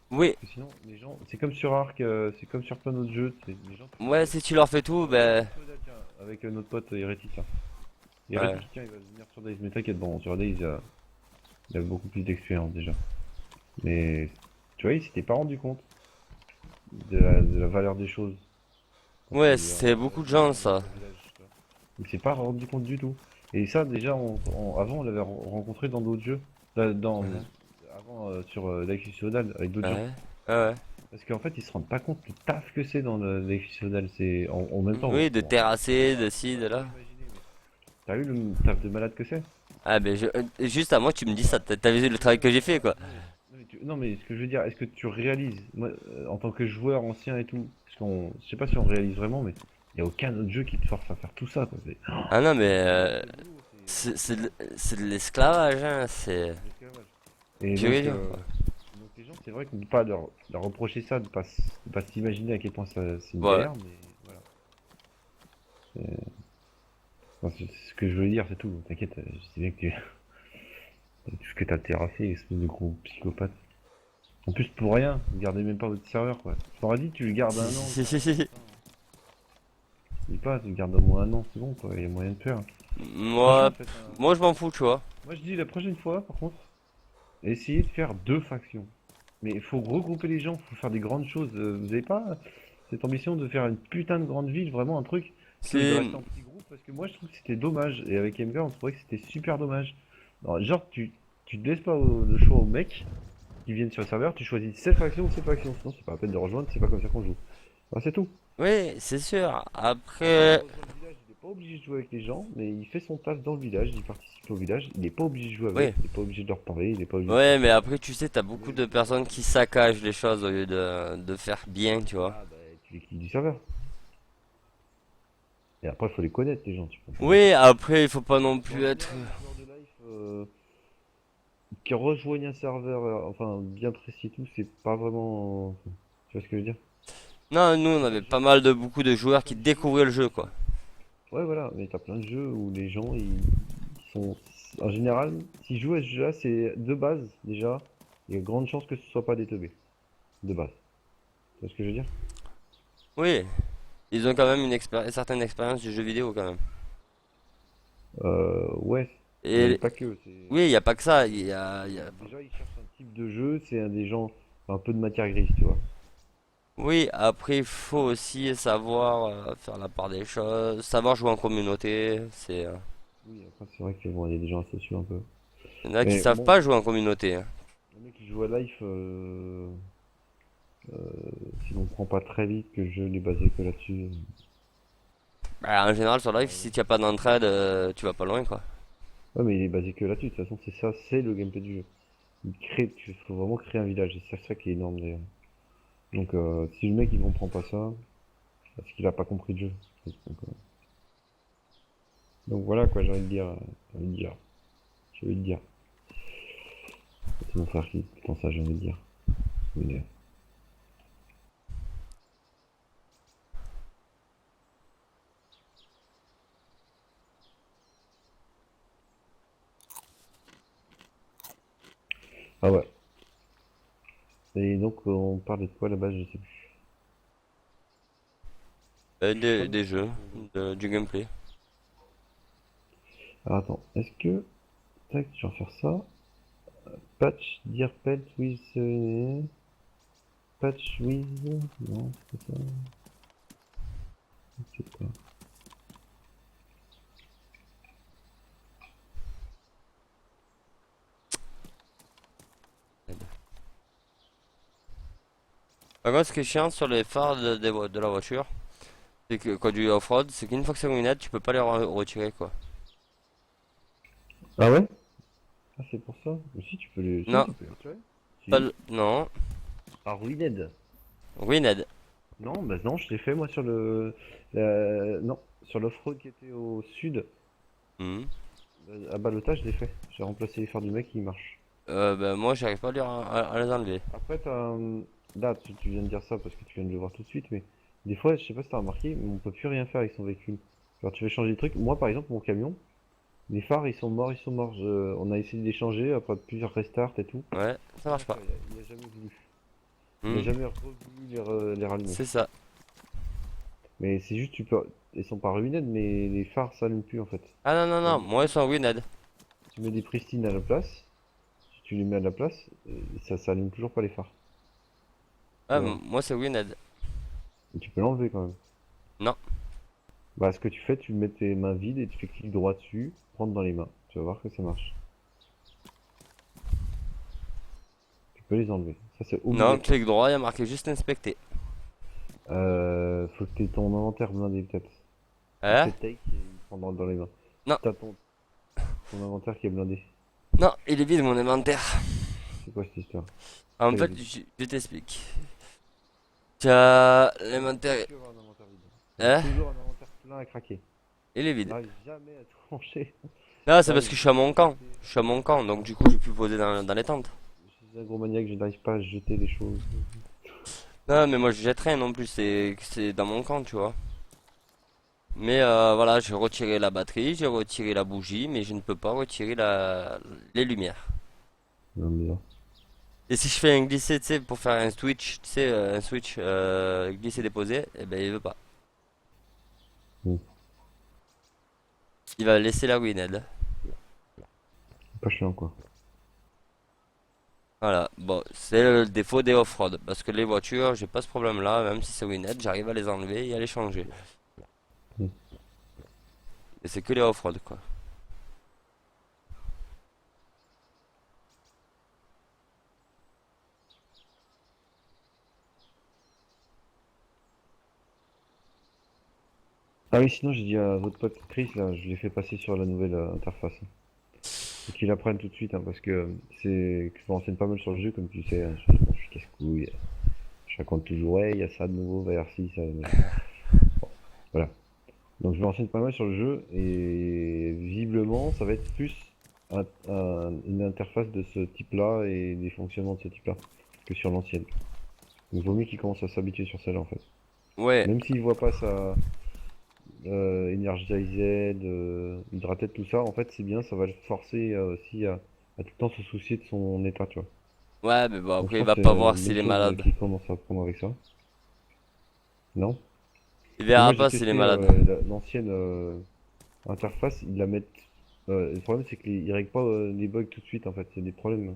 oui, Parce que sinon, les gens, c'est comme sur Ark, c'est comme sur plein d'autres jeux, les gens te font, ouais, si tu leur fais tout, ouais, ben, monte modèle, tiens, avec notre pote Hérétique, là. ouais, Hérétique, tiens, il va venir sur Days, mais t'inquiète, bon, sur Days, il a beaucoup plus d'expérience déjà. Mais, tu vois, il s'était pas rendu compte de la valeur des choses quand ouais, il c'est beaucoup de gens arrive dans ça, ton village, tu vois. Il s'est pas rendu compte du tout. Et ça, déjà, avant, on l'avait rencontré dans d'autres jeux. Avant, sur Life is Feudal, avec d'autres gens. ouais, ouais, ouais. Parce qu'en fait, ils se rendent pas compte du taf que c'est dans l'électricité féodale. C'est en même temps. Oui, de Bon, terrasser, de ci, de on peut là. imaginer, mais t'as vu le taf de malade que c'est? Ah, ben, juste à moi, tu me dis ça, t'as vu le travail que j'ai fait, quoi. Non mais ce que je veux dire, est-ce que tu réalises, moi, en tant que joueur ancien et tout, parce qu'on, je sais pas si on réalise vraiment, mais il y a aucun autre jeu qui te force à faire tout ça, quoi. Ah non, mais C'est boulot, c'est de l'esclavage, hein, c'est c'est l'esclavage. Et pur et donc, dur, quoi. donc les gens, c'est vrai qu'on ne peut pas leur reprocher ça, de pas s'imaginer à quel point c'est une Ouais. galère, mais voilà. C'est ce que je voulais dire, c'est tout. T'inquiète, je sais bien que tout ce que t'as terrassé, espèce de gros psychopathe. En plus, pour rien, vous gardez même pas votre serveur, quoi. Je t'aurais dit, tu le gardes un an, le serveur. Dis pas, tu le gardes au moins un an, c'est bon, quoi. Il y a moyen de faire. Franchement, Moi, faites un... moi je m'en fous, tu vois. Moi, je dis la prochaine fois, par contre, essayez de faire deux factions. Mais il faut regrouper les gens, faut faire des grandes choses. Vous avez pas cette ambition de faire une putain de grande ville, vraiment un truc, plutôt que de C'est rester en petits groupes, parce que moi, je trouve que c'était dommage. Et avec MV, on trouvait que c'était super dommage. Alors, genre, tu te laisses pas le choix aux mecs qui viennent sur le serveur, tu choisis cette faction ou cette faction. Sinon, c'est pas la peine de rejoindre, c'est pas comme ça qu'on joue. Voilà, c'est tout. oui, c'est sûr. Après, il Après, rejoint le village, il n'est pas obligé de jouer avec les gens, mais il fait son taf dans le village, il participe au village, il n'est pas obligé de jouer avec, oui. il n'est pas obligé de leur parler, il n'est pas obligé de Ouais, faire mais ça. après, tu sais, t'as beaucoup de personnes qui saccagent les choses au lieu de faire bien, tu vois. Ah bah tu les quittes du serveur. Et après, il faut les connaître, les gens, tu peux pas. Oui, après, il faut pas non En plus être. général, les joueurs de life qui rejoignent un serveur, enfin bien précis et tout, c'est pas vraiment. Tu vois ce que je veux dire? Non, nous, on T'as avait plein de pas jeux, mal de beaucoup de t'as joueurs plein qui de jeux découvraient le jeu, quoi. Ouais, voilà, mais t'as plein de jeux où les gens, ils sont. En général, s'ils jouent à ce jeu-là, c'est de base, déjà, il y a de grandes chances que ce soit pas des teubés. De base. Tu vois ce que je veux dire? Oui, ils ont quand même une certaine expérience du jeu vidéo, quand même. Ouais, mais Et pas que. C'est oui, il y a pas que ça. déjà ils cherchent un type de jeu, c'est un des gens un peu de matière grise, tu vois. Oui, après, il faut aussi savoir faire la part des choses, savoir jouer en communauté. Oui, après c'est vrai que bon, il y a des gens asociaux un peu. Il y en a qui Mais savent bon, pas jouer en communauté, hein. le mec qui joue à Life, si on prend pas très vite que le jeu n'est basé que là-dessus. Bah, en général, sur live, Ouais, si tu as pas d'entraide, tu vas pas loin, quoi. ouais, mais il est basé que là-dessus. De toute façon, c'est ça, c'est le gameplay du jeu. Il faut vraiment créer un village, et c'est ça qui est énorme d'ailleurs. Donc, si le mec il comprend pas ça, c'est parce qu'il a pas compris le jeu. Donc voilà quoi, j'ai envie de dire. J'ai envie de dire. J'ai envie de dire. C'est mon frère qui pense ça, j'ai envie de dire. Mais, ah ouais. Et donc on parlait de quoi là-bas, je sais plus. Je sais pas non Des plus. jeux, du gameplay. Alors attends, est-ce que. Tac, je vais refaire ça. Patch, dear pet with. Patch with. Non, c'est pas ça. Je sais pas. Par contre, ce qui est chiant sur les phares de la voiture, c'est que quand tu off-road, c'est qu'une fois que c'est ruiné, tu peux pas les retirer, quoi. Ah ouais? Ah, c'est pour ça? Mais si, tu peux les. Si, Non, tu peux les retirer. pas Si. non, Ah, Ruined. ruined. Non, bah non, je l'ai fait moi sur le. Non, sur l'off-road qui était au sud. Hmm. À Balota, je l'ai fait. J'ai remplacé les phares du mec, il marche. Ben moi, j'arrive pas à les enlever. Après, là, tu viens de dire ça parce que tu viens de le voir tout de suite, mais des fois, je sais pas si t'as remarqué, mais on peut plus rien faire avec son véhicule. Genre, tu veux changer des trucs. Moi, par exemple, mon camion, les phares, ils sont morts, ils sont morts. On a essayé de les changer après plusieurs restarts et tout. Ouais, ça marche Rien pas. faire, il a jamais voulu. Il a Hmm. jamais revoulu les rallumer. C'est ça. Mais c'est juste, tu peux. Ils sont pas ruinés, mais les phares s'allument plus en fait. Ah non, non, Donc, non, moi, ils sont ruined. tu mets des pristines à la place. Si tu les mets à la place, ça s'allume toujours pas les phares. Tu Ah, vois. moi, c'est ruined. Et tu peux l'enlever quand même. Non. Bah, ce que tu fais, tu mets tes mains vides et tu fais clic droit dessus, prendre dans les mains. Tu vas voir que ça marche. Tu peux les enlever. Ça, c'est Non, obligatoire. clic droit, il y a marqué juste inspecter. Faut que t'aies ton inventaire blindé, peut-être. Hein? C'est take et il prend dans les mains. Non. T'as ton inventaire qui est blindé. Non, il est vide mon inventaire. C'est quoi cette histoire? En Quel est fait, vide? je t'explique. Tu as l'inventaire. Toujours un inventaire vide. Hein? Toujours un inventaire plein à craquer. Il est vide. J'arrive jamais à trancher. Non, c'est parce J'arrive que je suis à mon camp. jamais Je suis à mon camp, donc du coup, j'ai pu poser dans les tentes. Je suis un gros maniaque, je n'arrive pas à jeter les choses. Non, mais moi, je jette rien non plus. C'est dans mon camp, tu vois. Mais voilà, j'ai retiré la batterie, j'ai retiré la bougie, mais je ne peux pas retirer les lumières. Non, bizarre. Et si je fais un glisser, tu sais, pour faire un switch, tu sais, un switch glisser-déposer, eh ben il veut pas. Mm. Il va laisser la ruinette. Pas chiant, quoi. Voilà, bon, c'est le défaut des off-road. Parce que les voitures, j'ai pas ce problème-là, même si c'est ruinette, j'arrive à les enlever et à les changer. Mm. Et c'est que les off-road, quoi. Ah oui, sinon, j'ai dit à votre pote Chris, là, je l'ai fait passer sur la nouvelle interface. Et qu'il apprenne tout de suite, hein, parce que c'est que je me renseigne pas mal sur le jeu, comme tu sais, hein, je suis casse-couille. Je raconte toujours, ouais, il y a ça de nouveau, va y avoir ci, ça. Bon, voilà. Donc je me renseigne pas mal sur le jeu, et visiblement, ça va être plus une interface de ce type-là et des fonctionnements de ce type-là que sur l'ancienne. Donc il vaut mieux qu'il commence à s'habituer sur celle-là, en fait. Ouais, Même s'il voit pas sa Energize, Hydrated, tout ça, en fait, c'est bien, ça va le forcer aussi à tout le temps se soucier de son état, tu vois. ouais, mais bon, Donc je après, il pense va que c'est pas une voir bonne s'il est chose malade. qu'il commence à apprendre avec ça. Non? Il Et verra moi j'ai pas s'il est testé malade. l'ancienne interface, ils la mettent. Le problème c'est qu'ils règlent pas les bugs tout de suite en fait, il y a des problèmes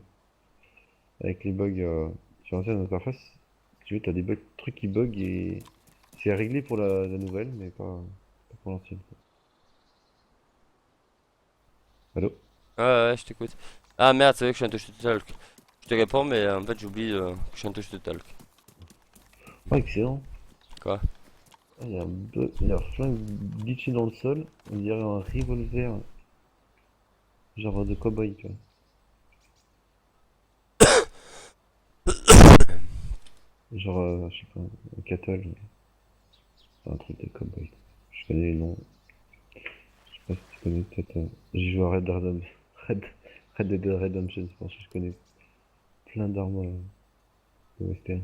avec les bugs sur l'ancienne interface. Si tu veux, t'as des bugs, trucs qui bug et c'est réglé pour la nouvelle, mais pas pour l'ancienne. Allô? Ouais, ouais, je t'écoute. Ah merde, c'est vrai que je suis un touch to talk. Je te réponds, mais en fait, j'oublie que je suis un touch to talk. Oh, excellent! Quoi? Ah, il y a un bug, il y a un flingue glitché dans le sol, on dirait un revolver, genre de cowboy, tu vois. Genre, je sais pas, un cattle, c'est un truc de cowboy. Je connais les noms. Je sais pas si tu connais peut-être. J'ai joué à Red, Red Dead Redemption, c'est pour ça que je connais plein d'armes de western.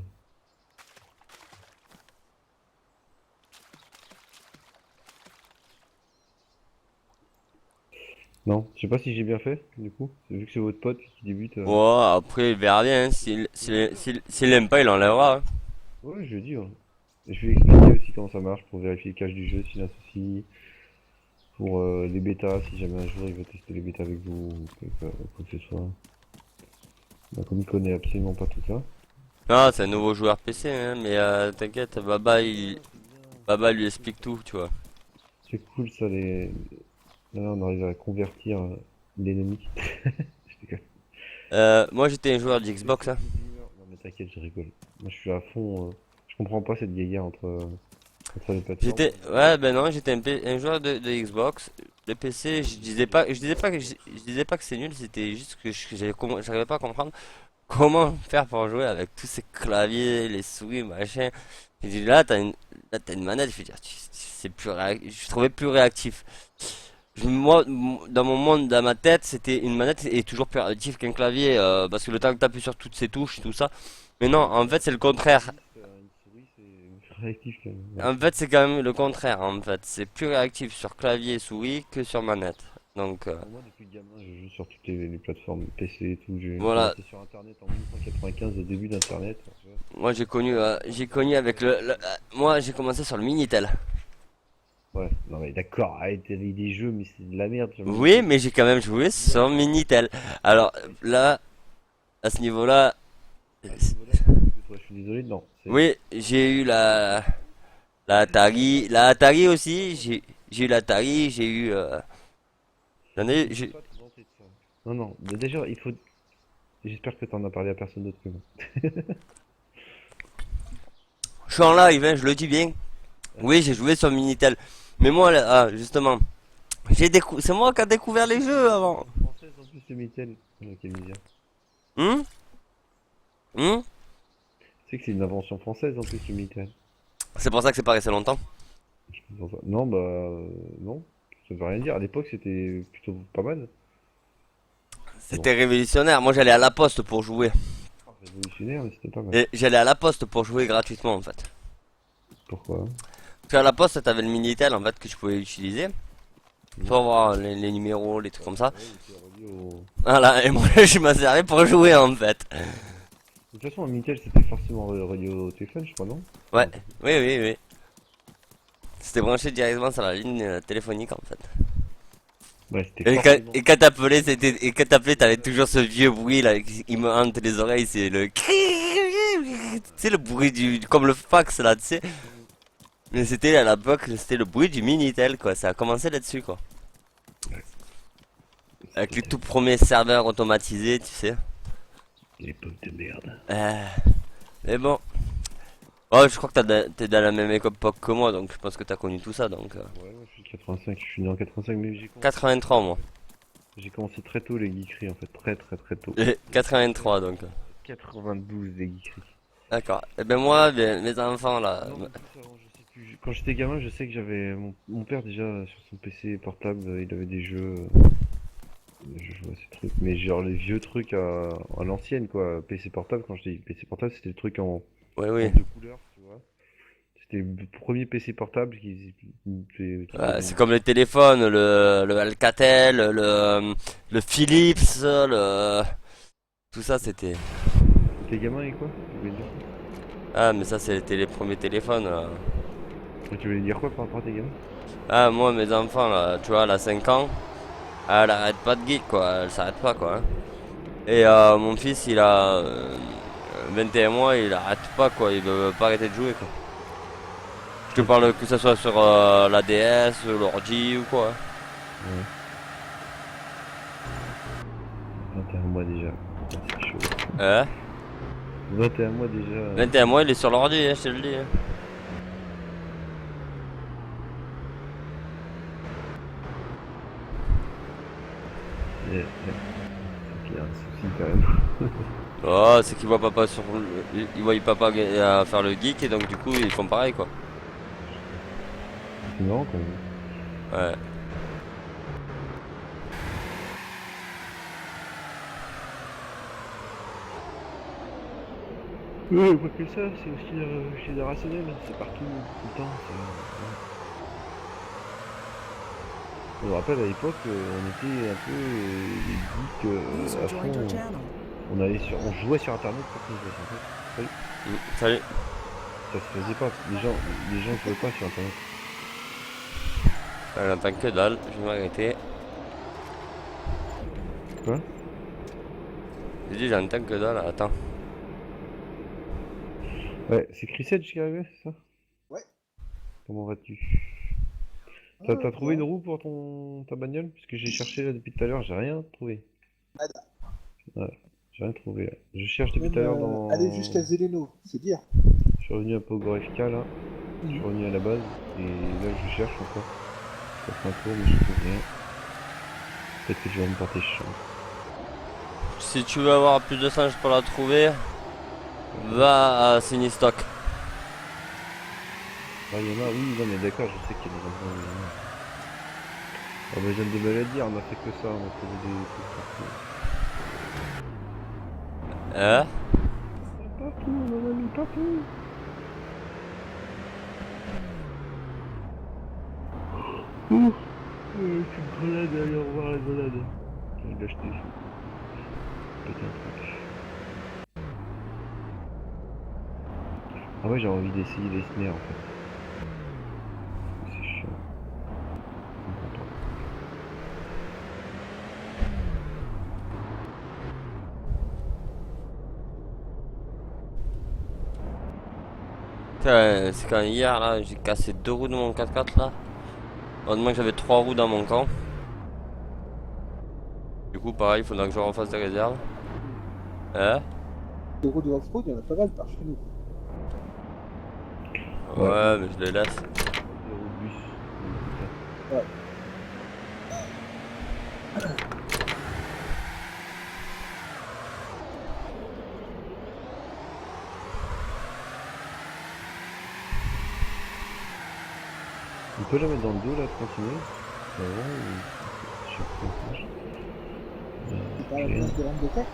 Non, je sais pas si j'ai bien fait, du coup. Vu que c'est votre pote qui débute. Ouais, après, il verra bien. Hein. S'il aime pas, il enlèvera. Hein. Ouais, je lui ai dit, hein. Et je lui ai expliqué aussi comment ça marche pour vérifier le cache du jeu s'il a un souci. Pour les bêtas, si jamais un jour il veut tester les bêtas avec vous ou quoi que ce soit. Bah, comme il connaît absolument pas tout ça. Non, c'est un nouveau joueur PC, hein, mais t'inquiète, Baba lui explique tout, tu vois. C'est cool ça, là on arrive à convertir l'ennemi. Je déconne. Moi, j'étais un joueur de Les Xbox, trucs hein. de gamer. Non mais t'inquiète, je rigole. Moi je suis à fond. Je comprends pas cette guéguerre entre les plateformes. Ouais, ben non, j'étais un joueur de Xbox. Le PC, je disais pas que c'est nul, c'était juste que j'arrivais pas à comprendre comment faire pour jouer avec tous ces claviers, les souris, machin. J'ai dit là, t'as une manette, je veux dire, c'est je trouvais plus réactif. Moi, dans mon monde, dans ma tête, c'était une manette est toujours plus réactive qu'un clavier, parce que le temps que t'appuies sur toutes ces touches, tout ça. Mais non, en fait, c'est le contraire. Une souris c'est réactif quand même. Ouais. En fait, c'est quand même le contraire, en fait. C'est plus réactif sur clavier et souris que sur manette. Donc, Moi depuis gamin je joue sur toutes les plateformes PC et tout. J'ai voilà. commencé sur internet en 1995 au début d'internet. Tu vois. Moi, j'ai connu avec moi, j'ai commencé sur le Minitel. Ouais, non mais d'accord, arrête des jeux mais c'est de la merde sur le Oui, Minitel. mais j'ai quand même joué sur Minitel. Alors, là, à ce niveau-là, À ce niveau-là, c'est mieux que toi, je suis désolé, non. oui, j'ai eu la Atari aussi. J'ai eu l'Atari, j'ai eu, j'en ai, Tu peux pas te vanter de ça. Non, non, mais déjà, il faut. J'espère que t'en as parlé à personne d'autre que moi. Je suis en live, hein, je le dis bien. Oui, j'ai joué sur Minitel. Mais moi, là, justement, c'est moi qui a découvert les jeux avant. Française en plus, le Minitel. Oh, quelle misère. Hum? Hum? Tu sais que c'est une invention française en plus, le Minitel. C'est pour ça que c'est pas resté longtemps. Non, bah, non. Ça veut rien dire. À l'époque, c'était plutôt pas mal. C'était révolutionnaire. Moi, j'allais à la poste pour jouer. Révolutionnaire, mais c'était pas mal. Et j'allais à la poste pour jouer gratuitement, en fait. Pourquoi? Parce qu'à la poste, t'avais le Minitel, en fait, que je pouvais utiliser. Pour voir les numéros, les trucs comme ça. Ouais, il était relié au- Voilà, et moi, je m'en servais pour jouer, en fait. De toute façon, un Minitel, c'était forcément relié au téléphone, je crois, non? Ouais, oui, oui, oui. C'était branché directement sur la ligne téléphonique, en fait. Ouais, c'était Et forcément. quand t'appelais, et quand t'appelais, t'avais toujours ce vieux bruit là, qui me hante les oreilles, c'est le tu sais, le bruit comme le fax là, tu sais. Mais c'était à l'époque, c'était le bruit du Minitel quoi, ça a commencé là-dessus quoi. Avec les tout premiers serveurs automatisés, tu sais. L'époque de merde. Mais bon. Oh, je crois que t'es dans la même époque que moi, donc je pense que t'as connu tout ça, donc. Ouais, moi, je suis 85, je suis né en 85, mais 83 moi. j'ai commencé très tôt les geekeries en fait, très très très tôt. 83 donc. 92 les geekeries. D'accord. Et ben moi, mes enfants là. Non, mais plus avant, je sais plus. Quand j'étais gamin, je sais que j'avais mon père déjà sur son PC portable, il avait des jeux. Je jouais à ces trucs, mais genre les vieux trucs à l'ancienne quoi. PC portable, quand je dis PC portable, c'était le truc Oui, en oui. deux couleurs, tu vois. C'était le premier PC portable qui Ouais, c'est comme les téléphones, le Alcatel, le Philips, tout ça c'était. T'es gamin et quoi? Tu voulais dire Ah, mais ça c'était les premiers téléphones. quoi? Tu voulais dire quoi par rapport à tes gamins? Ah, moi, mes enfants, là, tu vois, elle a 5 ans, elle arrête pas de geek, quoi, elle s'arrête pas, quoi. Hein. Et mon fils, il a 21 mois, il arrête pas, quoi, il veut pas arrêter de jouer, quoi. Je te parle que ce soit sur la DS, l'ordi ou quoi. Hein. Ouais. 21 mois déjà. Ah, c'est chaud. Hein? 21 mois déjà. 21 mois, il est sur l'ordi, hein, je te le dis. Hein. C'est qu'il y a un souci quand même. Oh, c'est qu'ils voient papa sur ils voient papa faire le geek et donc du coup ils font pareil quoi. C'est marrant quand même. Ouais. Ouais, pas que ça, c'est aussi générationnel, c'est partout, tout le temps. Je me rappelle à l'époque, on était un peu des geeks à fond. On jouait sur internet pour qu'on jouait en fait. Salut. Ça se faisait pas, les gens jouaient pas sur internet. J'entends que dalle, je vais m'arrêter. Quoi? J'ai dit j'entends que dalle, attends. Ouais, c'est Chris Edge qui est arrivé, c'est ça? Ouais. Comment vas-tu? Ah, T'as trouvé ouais. une roue pour ta bagnole? Parce que j'ai cherché là depuis tout à l'heure, j'ai rien trouvé. Nada. Ouais, j'ai rien trouvé là. Je cherche depuis Même tout à l'heure dans. aller jusqu'à Zeleno, c'est dire. Je suis revenu un peu au Gros FK là, je suis revenu à la base, et là je cherche encore. Je passe un tour mais je trouve rien. Peut-être que tu vas me porter chance. Si tu veux avoir plus de singes pour la trouver, va à Sinistock. Ah il y en a, oui, non mais d'accord, je sais qu'il y a des endroits où il y en a. Ah bah je viens de me le dire, on a fait que ça, on a trouvé des trucs partout. Hein? Partout, on en a mis partout. Ouh, c'est une grenade, allez au revoir la grenade. Je vais l'acheter. Péter un truc. Ah ouais, j'ai envie d'essayer les snares en fait. C'est chiant. Je comprends pas. Putain, c'est quand hier là, j'ai cassé 2 roues de mon 4x4 là. Heureusement que j'avais 3 roues dans mon camp. Du coup pareil, il faudra que je refasse des réserves. Hein? Les routes de off-road, il y en a pas mal par chez nous. Ouais, mais je les laisse. Eurobus, tout ça. Ouais. On peut la mettre dans le dos là, de continuer? Avant ou... Je sais pas comment ça marche. C'est pas la Ok. place de lampe de cac.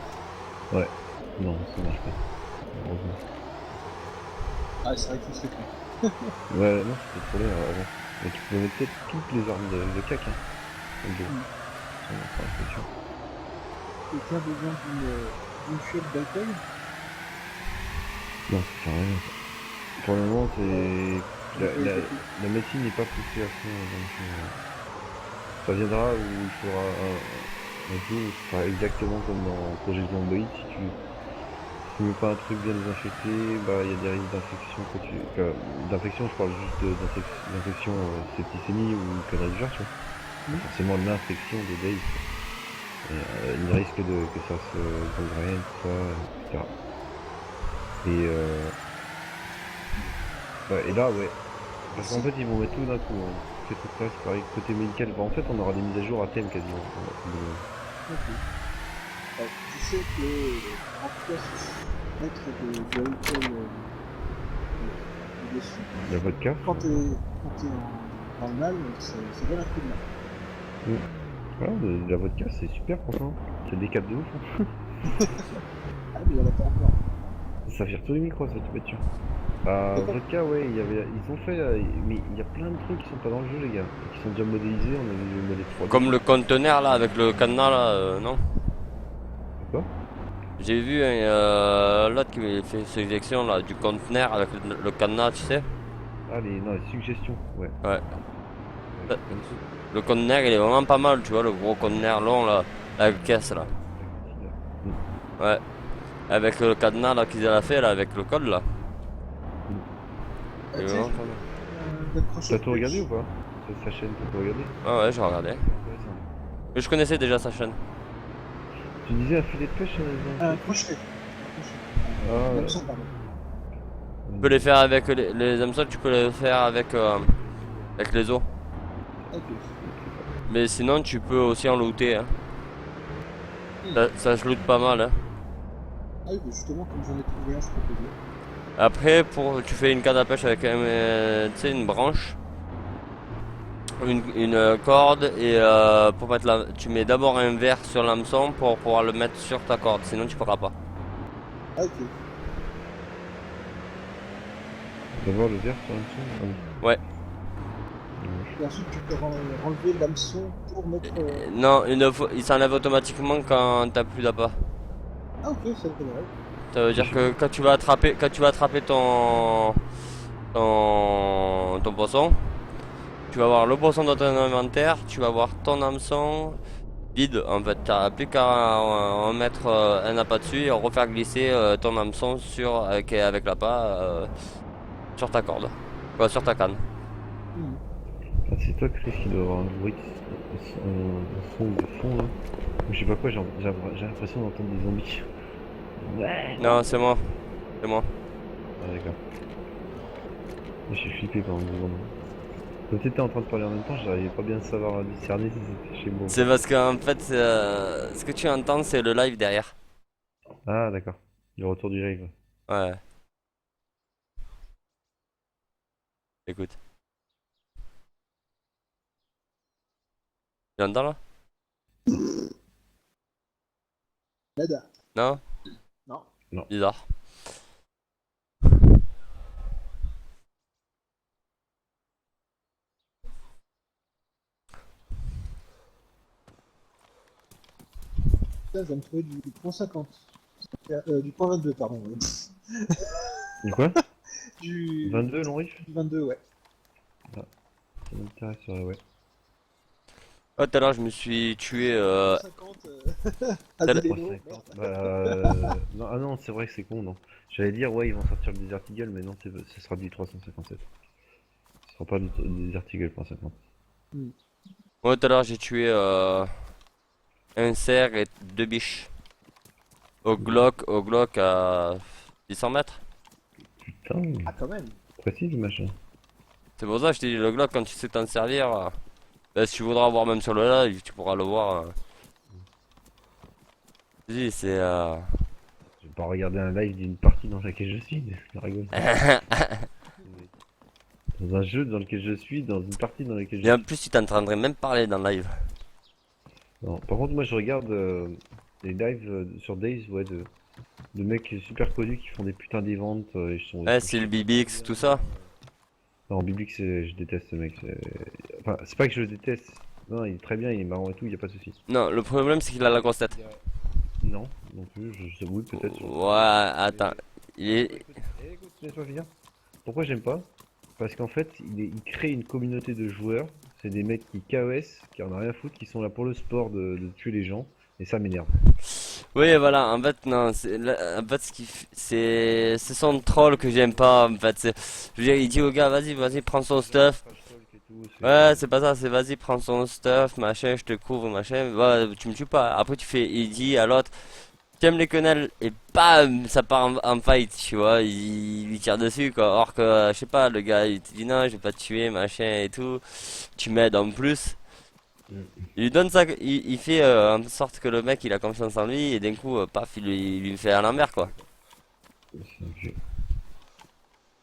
Ouais. Non, ça marche pas. Heureusement. Ah, c'est vrai que c'est con. Ouais, non, c'était trop laid avant. Mais tu pouvais mettre peut-être toutes les armes de cac, hein. Dans le dos. Mm. Ça m'a fait l'impression. Et tu as besoin d'une chute d'alcool. Non, ça sert à rien. Ça. Pour le moment, c'est... La médecine n'est pas poussée à fond, donc... Ça viendra où il faudra un jour où ce sera exactement comme dans Projet Zomboid, si tu mets pas un truc bien désinfecté, bah il y a des risques d'infection d'infection, je parle juste d'infection septicémie ou conneries du genre, tu vois. Pas forcément de l'infection de Days. Il risque que ça se gangrène, tout ça, etc. Et ouais, et là ouais. Parce qu'en fait ils vont mettre tout d'un coup, hein. Ces trucs-là, c'est pareil, côté médical, bah, en fait on aura des mises à jour à thème quasiment. Ok. Je sais que en tout cas, mettre de l'alcool dessus, La vodka. quand t'es dans le mal, ça donne un coup de main. Ah, la vodka c'est super franchement. C'est des caps de ouf. Hein. Ah, mais il y en a pas encore. Ça vire tous les micros, ça te met dessus. Vodka, ouais, ils ont fait, mais il y a plein de trucs qui sont pas dans le jeu, les gars, qui sont déjà modélisés. On a vu le modèle 3D. Comme le conteneur là avec le cadenas là, non? Quoi? J'ai vu l'autre qui avait fait sélection là du conteneur avec le cadenas, tu sais? Ah, les suggestions, ouais. Ouais. Ouais, Le conteneur il est vraiment pas mal, tu vois, le gros conteneur long là, la caisse là. Ouais. Avec le cadenas là qu'ils avaient fait là, avec le code là. Il est Tu sais, vraiment pas mal. d'accrocher T'as tout regardé ou pas? Sa chaîne, t'as tout regardé? Ah ouais, j'ai regardé. Intéressant. Mais je connaissais déjà sa chaîne. Tu disais un filet de pêche un crochet. Ah, L'hameçon, pardon. Tu peux les faire avec les hameçons, tu peux les faire avec les os. Ok. Mais sinon tu peux aussi en looter. Hein. Ça se loot pas mal. Hein. Ah oui, mais justement, comme j'en ai trouvé un, je peux te dire. Après, tu fais une canne à pêche avec tu sais, une branche, une corde et pour mettre tu mets d'abord un verre sur l'hameçon pour pouvoir le mettre sur ta corde, sinon tu pourras pas. Ah, ok. D'abord le verre sur l'hameçon. Ouais. Et ensuite, tu peux enlever l'hameçon pour mettre. Non, il s'enlève automatiquement quand t'as plus d'appât. Ah, ok, ça c'est vrai. Ça veut dire que quand tu vas attraper ton poisson, tu vas avoir le poisson dans ton inventaire, tu vas avoir ton hameçon vide en fait. T'as plus qu'à en mettre un appât dessus et refaire glisser ton hameçon avec l'appât sur ta corde, quoi, sur ta canne. Ah, c'est toi, Chris, qui doit avoir un bruit, un son de fond là. Je sais pas quoi, j'ai l'impression d'entendre des zombies. Ouais. Non, c'est moi. C'est moi. Ah, d'accord. Je suis flippé pendant 2 secondes. Comme t'étais en train de parler en même temps, j'arrivais pas bien à savoir discerner si c'était chez moi. C'est parce qu'en fait, ce que tu entends, c'est le live derrière. Ah, d'accord. Le retour du live. Ouais. Écoute. Tu entends là? Nada. Non? Non. Bizarre. Putain, je viens de trouver du point 50. Du point 22, pardon. Ouais. Du quoi? Du 22 long riff? du 22, ouais. Ça m'intéresserait, ouais. Oh, tout à l'heure, je me suis tué. 50. T'as le- Azuleno, Ouais, merde. non, ah non, c'est vrai que c'est con, non. J'allais dire, ouais, ils vont sortir le Desert Eagle, mais non, ce sera du 357. Ce sera pas du Desert Eagle .50. Ouais, tout à l'heure, j'ai tué un cerf et 2 biches. Au Glock à 600 mètres. Putain, Ah, quand même. précis le machin. C'est pour ça que je t'ai dit, le Glock, quand tu sais t'en servir, bah, si tu voudras voir même sur le live, tu pourras le voir. Je dis, c'est. Je vais pas regarder un live d'une partie dans laquelle je suis. Je rigole. Dans un jeu dans lequel je suis, dans une partie dans laquelle je Et en suis. plus, tu t'entendrais même parler dans le live. Non. Par contre, moi je regarde les lives sur Days, ouais, de mecs super connus qui font des putains d'events. Ouais, c'est le BBX, tout ça. Non, Biblix, je déteste ce mec. Enfin, c'est pas que je le déteste. Non, il est très bien, il est marrant et tout, y a pas de souci. Non, le problème, c'est qu'il a la grosse tête. Non, non plus, oui, peut-être. Ouais, attends. Il est. Écoute, laisse-moi finir. Pourquoi j'aime pas? Parce qu'en fait, il crée une communauté de joueurs. C'est des mecs qui KOS, qui en a rien à foutre, qui sont là pour le sport de tuer les gens. Et ça m'énerve. Oui, voilà, en fait, non, en fait, c'est son troll que j'aime pas, en fait. Je veux dire, il dit au gars, vas-y, prends son stuff. Ouais, c'est pas ça, c'est vas-y, prends son stuff, machin, je te couvre, machin. Ouais, tu me tues pas. Après, il dit à l'autre, t'aimes les quenelles, et bam, ça part en fight, tu vois, il lui tire dessus, quoi. Or que, je sais pas, le gars, il te dit non, je vais pas te tuer, machin et tout. Tu m'aides en plus. Il lui donne ça, il fait en sorte que le mec il a confiance en lui et d'un coup, paf, il lui fait à l'envers quoi.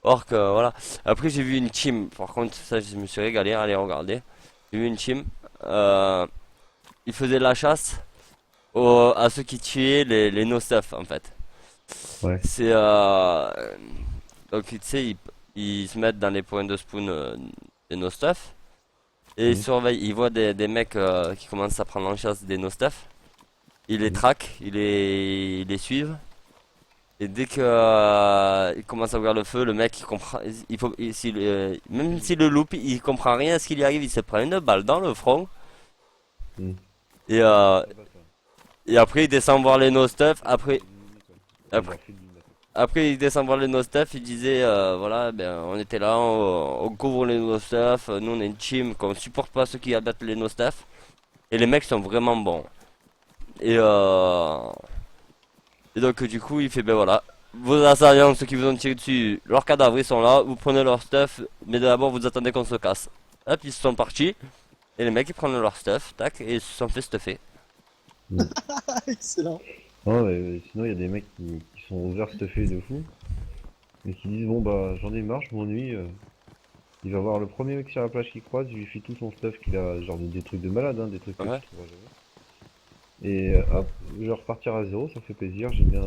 Or que voilà. Après j'ai vu une team, par contre ça je me suis régalé, allez regarder. J'ai vu une team, euh, ils faisaient la chasse à ceux qui tuaient les no-stuff en fait. Ouais. C'est donc tu sais ils se mettent dans les points de spawn des no-stuff. Et ils Mhm. surveillent, ils voient des mecs qui commencent à prendre en chasse des no-stuff. Ils les Mhm. traquent, ils les suivent. Et dès que il commence à ouvrir le feu, le mec il comprend, il faut, même s'il le loupe, il comprend rien à ce qui lui arrive, il se prend une balle dans le front. Mhm. Et, et après il descend voir les no-stuff. Après, après il descend voir les no-stuff, il disait voilà, ben on était là, on couvre les no-stuff, nous on est une team, qu'on supporte pas ceux qui abattent les no-stuff. Et les mecs sont vraiment bons. Et Et donc du coup il fait ben voilà, vos assaillants, ceux qui vous ont tiré dessus, leurs cadavres ils sont là, vous prenez leur stuff, mais d'abord vous attendez qu'on se casse. Hop ils sont partis, et les mecs ils prennent leur stuff, tac, et ils se sont fait stuffer. Ah, excellent. Non, mais sinon, il y a des mecs qui sont overstuffés de fou. Mais qui disent, bon, bah, j'en ai marre, je m'ennuie. Il va voir le premier mec sur la plage qui croise, il lui fait tout son stuff qu'il a, genre des trucs de malade, hein, des trucs que Ouais. tu trouveras jamais. Et hop, je vais repartir à zéro, ça fait plaisir, j'aime bien.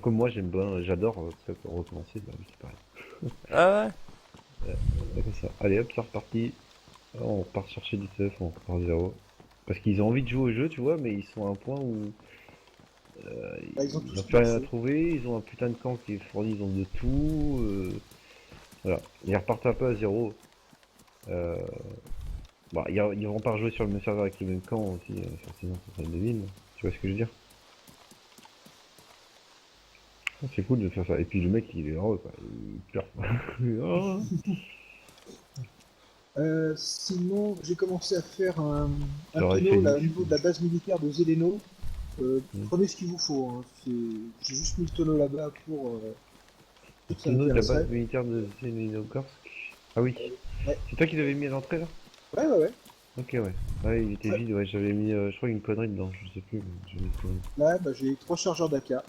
Comme moi, j'aime bien, j'adore ça, recommencer, bah oui, c'est pareil. Ah ouais. Ouais, comme ça. Allez hop, c'est reparti. On repart chercher du stuff, on repart à zéro. Parce qu'ils ont envie de jouer au jeu, tu vois, mais ils sont à un point où Bah, ils ont ils n'ont tous plus rien à passé. trouver, ils ont un putain de camp qui est fourni, ils ont de tout. Voilà. Ils repartent un peu à zéro. Euh, Bah, ils vont pas rejouer sur le même serveur avec le même camp aussi, forcément, ça serait débile. Tu vois ce que je veux dire? Ah, c'est cool de faire ça. Et puis le mec, il est heureux, quoi. Il pleure. Oh. Sinon, j'ai commencé à faire un J'aurais fait tonneau une là, au équipe. niveau de la base militaire de Zeleno. Mm. Prenez ce qu'il vous faut. Hein. J'ai juste mis le tonneau là-bas pour que ça Tonneau de la m'intéresserait. base militaire de Zelenogorsk. Ah oui. Ouais, C'est toi qui l'avais mis à l'entrée là? ouais. Ok, ouais. Ouais, il était Ouais. vide, ouais. J'avais mis, je crois, une connerie dedans. Je sais plus. J'avais mis une connerie. Là, bah, j'ai 3 chargeurs d'AK. Là.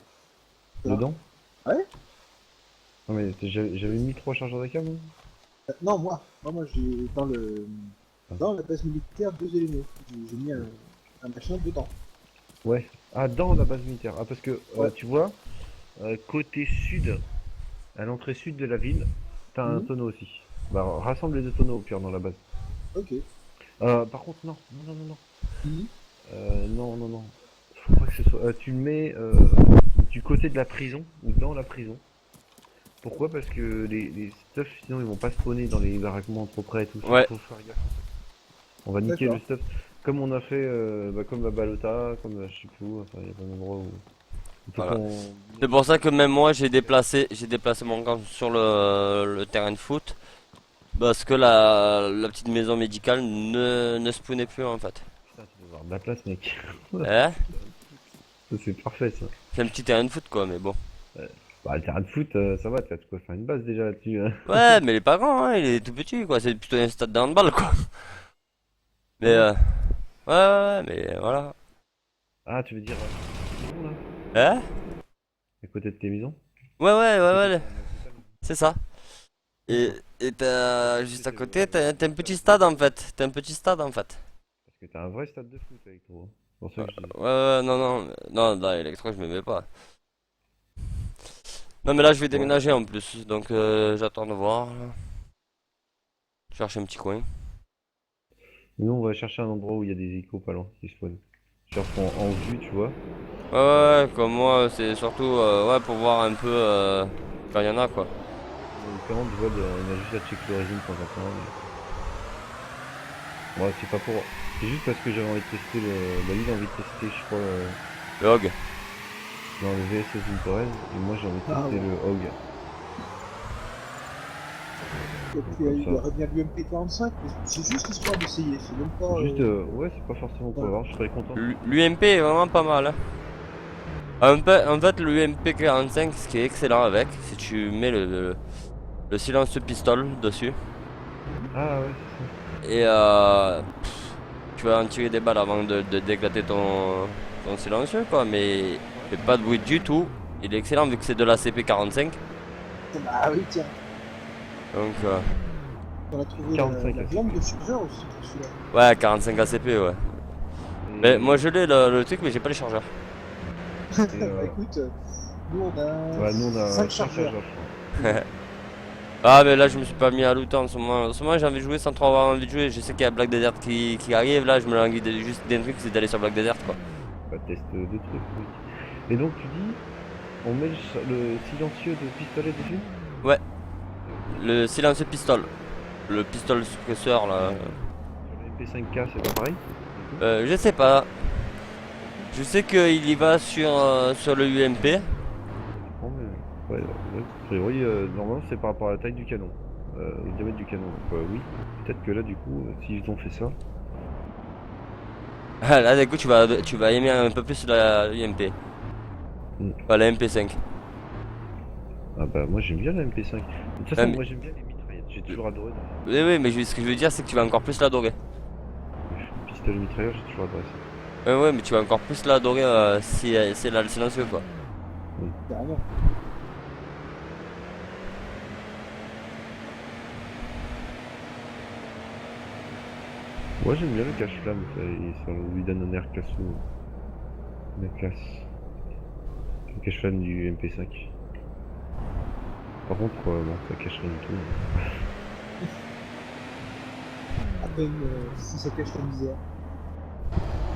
Dedans? Ouais. Non, mais j'avais mis 3 chargeurs d'AK, moi? Non, moi j'ai Ah. dans la base militaire de Zeleno. J'ai mis un machin dedans. Ouais. Ah, dans la base militaire. Ah, parce que, Ouais. tu vois, côté sud, à l'entrée sud de la ville, t'as un Mhm. tonneau aussi. Bah, rassemble les deux tonneaux au pire dans la base. Ok. Par contre, non. Mhm. Non. Faut pas que ce soit. Tu le mets du côté de la prison ou dans la prison. Pourquoi? Parce que les stuff, sinon ils vont pas spawner dans les baraquements trop près et tout. Ouais. Faut faire gaffe. On va niquer le D'accord. stuff. Comme on a fait, comme à Balota, comme à je sais plus où. Enfin, il y a plein d'endroits où. Il faut Voilà. qu'on. C'est pour ça que même moi j'ai déplacé mon camp sur le terrain de foot. Parce que la petite maison médicale ne spawnait plus en fait. Putain, tu dois avoir de la place, mec. Hein? C'est parfait ça. C'est un petit terrain de foot quoi, mais bon. Bah, le terrain de foot, ça va, t'as de quoi faire une base déjà là-dessus, hein. Ouais, mais il est pas grand, hein, il est tout petit quoi, c'est plutôt un stade de handball quoi. Mais Ouais. ouais, ouais, mais voilà. Ah, tu veux dire, maison, là, Hein? à côté de tes maisons? Ouais, ouais, À ouais, côté, ouais, t'as un hôpital. c'est ça. Et, D'accord. et t'as Oui, juste à c'est côté, le t'as un hôpital petit avec stade en l'électro. fait. T'as un petit stade en fait. Parce que t'as un vrai stade de foot avec toi, hein. C'est pour ça que je dis. Ouais, ouais, non, non, non, là, électro, je me mets pas. Non, mais là, je vais Ouais. déménager en plus, donc j'attends de voir. Là. Je cherche un petit coin. Nous, on va chercher un endroit où il y a des hélicos pas loin qui spawnent. Genre en vue, tu vois. Ouais, ouais, ouais, comme moi, c'est surtout ouais, pour voir un peu quand il y en a quoi. Les commandes, ils volent, on a juste à checker l'origine de temps en temps. Ouais, c'est pas pour. C'est juste parce que j'avais envie de tester le. Bah, lui, il a envie de tester, je crois, Le hog. dans le VSS Vintorez. Et moi, j'ai envie de Ah tester ouais. le Hog. Et Donc, puis comme il ça. aurait bien l'UMP 45, mais c'est juste histoire d'essayer, c'est même pas. Juste, ouais, c'est pas forcément pour Voilà. avoir, je serais content. L'UMP est vraiment pas mal. Hein. En fait, l'UMP 45, ce qui est excellent avec, c'est que tu mets le silence pistol dessus. Ah, ouais, c'est ça. Et tu vas en tirer des balles avant de d'éclater ton silencieux quoi, mais il Ouais. fait pas de bruit du tout. Il est excellent vu que c'est de la CP45. Ah oui, tiens, Donc on a trouvé 45 la ACP. viande de chargeur aussi pour celui-là. ouais, 45 ACP ouais. Mais moi je l'ai le truc mais j'ai pas les chargeurs. Et, Bah écoute, nous on a ouais, nous, on a 5 5 chargeurs. chargeurs, je crois. Ah mais là je me suis pas mis à looter en ce moment. En ce moment j'ai envie de jouer sans trop avoir envie de jouer. Je sais qu'il y a Black Desert qui arrive là, je me languis juste d'un truc, c'est d'aller sur Black Desert quoi. Bah, teste des trucs, oui. Et donc, tu dis, on met le silencieux de pistolet dessus? Ouais, le silencieux pistol. Le pistol suppresseur là. Sur le MP5K, c'est pas pareil? Du coup. Je sais pas. Je sais qu'il y va sur le UMP. Oh, mais... Ouais, ouais, a priori, normalement, c'est par rapport à la taille du canon. Au diamètre du canon. Donc, oui. Peut-être que là, du coup, s'ils ont fait ça. Ah, là, du coup, tu vas aimer un peu plus la UMP. Mm. Enfin, la MP5. Ah bah, moi, j'aime bien la MP5. De toute Ah, façon, mais- moi, j'aime bien les mitraillettes. J'ai toujours adoré dans oui, oui, mais ce que je veux dire, c'est que tu vas encore plus l'adorer. les pistolets mitrailleurs, j'ai toujours adoré ça. Ouais, mais tu vas encore plus l'adorer si c'est là le silencieux, quoi. Carrément. Moi, j'aime bien le cache-flamme. Ça lui donne un air classou. La classe. Le cache-flamme du MP5. Par contre, bon, ça cache rien du tout. À peine si ça cache la misère.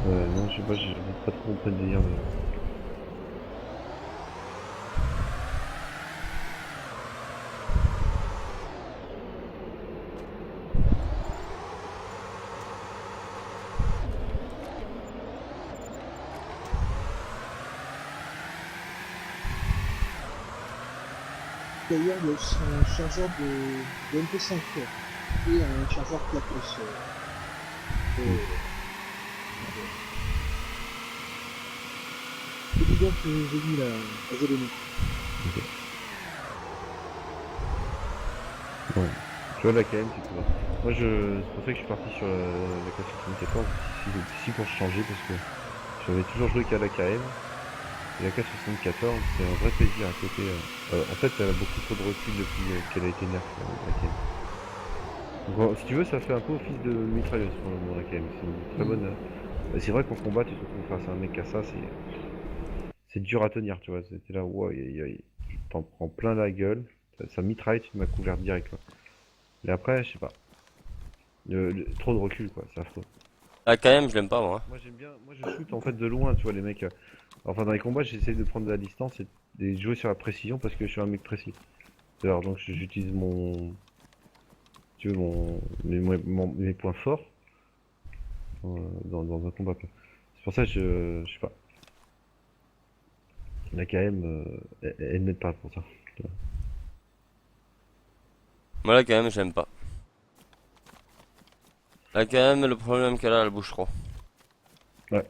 Non, je sais pas, j'ai pas trop compris le délire. D'ailleurs, il y a aussi un chargeur de MP5 et un chargeur Clapos. C'est évident que j'ai mis la Zéloni. Ouais. Tu vois, la KM, c'est cool. Moi, c'est pour ça que je suis parti sur la K74 si pour changer, parce que j'avais toujours joué qu'à la KM. Et la K74, c'est un vrai plaisir à côté. En fait, elle a beaucoup trop de recul depuis qu'elle a été nerf, la KM. Donc, si tu veux, ça fait un peu office de mitrailleuse pour le moment, la KM. C'est une très bonne. C'est vrai qu'en combat, tu te retrouves face à un mec à ça, c'est dur à tenir, tu vois. C'était là, wow, tu t'en prends plein la gueule, ça mitraille, tu m'as couvert direct, quoi. Mais après, je sais pas. Trop de recul, quoi, c'est affreux. Ah, quand même, je l'aime pas, moi. Moi, j'aime bien, moi, je shoot en fait de loin, tu vois, les mecs. Enfin, dans les combats, j'essaie de prendre de la distance et de jouer sur la précision parce que je suis un mec précis. Alors, donc, j'utilise mon. Tu veux, mes points forts dans un combat, quoi. C'est pour ça que je sais pas. La KM, elle m'aide pas pour ça. Moi, là, quand même, j'aime pas. Là, quand même, le problème qu'elle a, elle bouge trop. Ouais.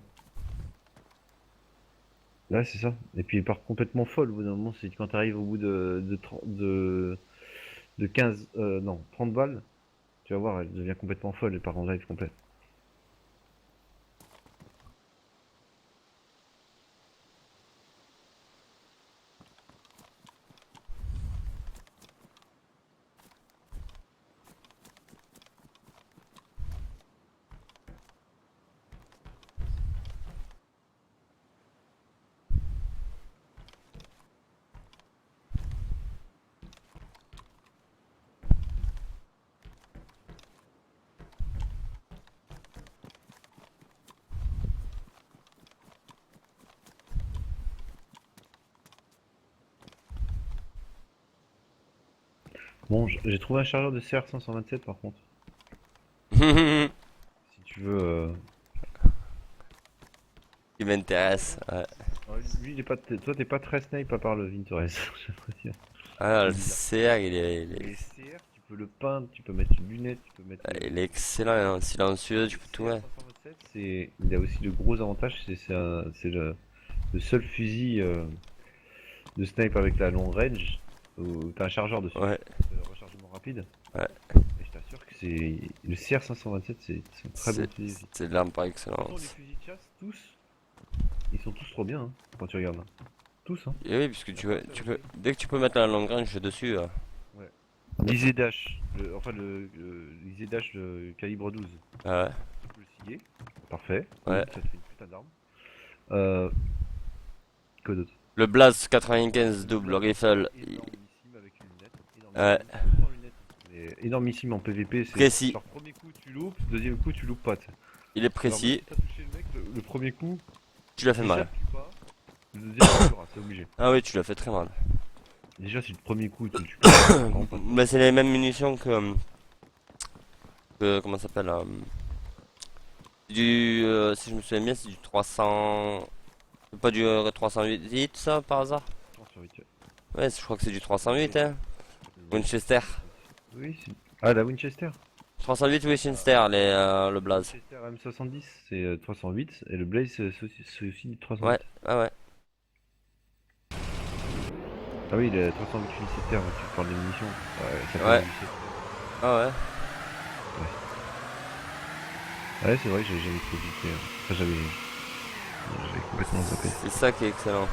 Là, c'est ça. Et puis, il part complètement folle au bout d'un moment. C'est quand t'arrives au bout de 15, non, 30 balles, tu vas voir, elle devient complètement folle. Elle part en live complète. Bon, j'ai trouvé un chargeur de CR527 par contre. Si tu veux. Qui m'intéresse. Ouais. Lui, il est pas. Toi, t'es pas très snipe à part le Vintorez. J'ai l'impression. Ah, le Il est bizarre. CR, Les CR, tu peux le peindre, tu peux mettre une lunette, tu peux mettre il est excellent, hein, silencieux, tu peux tout mettre. CR527, il a aussi le gros avantage, c'est le seul fusil de snipe avec la long range où t'as un chargeur dessus, Ouais, rechargement rapide. ouais. Et je t'assure que c'est le CR527, c'est un très bon fusil aussi. C'est de l'arme par Pourtant, les excellence. fusils de chasse, tous, ils sont tous trop bien hein, quand tu regardes. Tous, hein. Et oui, puisque dès que tu peux mettre la longue range dessus, Ouais. L'IZ Dash, enfin l'IZ Dash calibre 12. ah ouais, Tu peux le scier. Parfait. ouais. Ça te fait une putain d'arme. Euh, quoi d'autre? Le Blast 95 double rifle, Énormissime avec une lunette. ouais, Énormissime. Sans lunette. Mais énormissime en PVP. C'est précis, genre premier coup tu loupes, deuxième coup tu loupes pas. Tu sais. il est Genre même précis, si t'as touché le mec, le premier coup, tu l'as fait si ça mal. tue pas, le deuxième tu l'auras, c'est obligé. Ah oui, tu l'as fait très mal. Déjà si le premier coup tu le tues pas, c'est vraiment pas. Mais c'est les mêmes munitions comment ça s'appelle si je me souviens bien, c'est du 300. C'est pas du 308 ça par hasard? Attends, sur Witcher. Ouais, je crois que c'est du 308 hein. Winchester. Oui, ah la Winchester. 308 Winchester, le Blaze. Winchester M70 c'est 308 et le Blaze c'est aussi du 308. Ouais, ah ouais. Ah oui, le 308 Winchester, tu parles des munitions. Ouais, ça fait Ouais. Winchester. Ah ouais. Ouais, c'est vrai que j'ai jamais trop visité. Enfin, j'avais complètement zappé. C'est ça qui est excellent.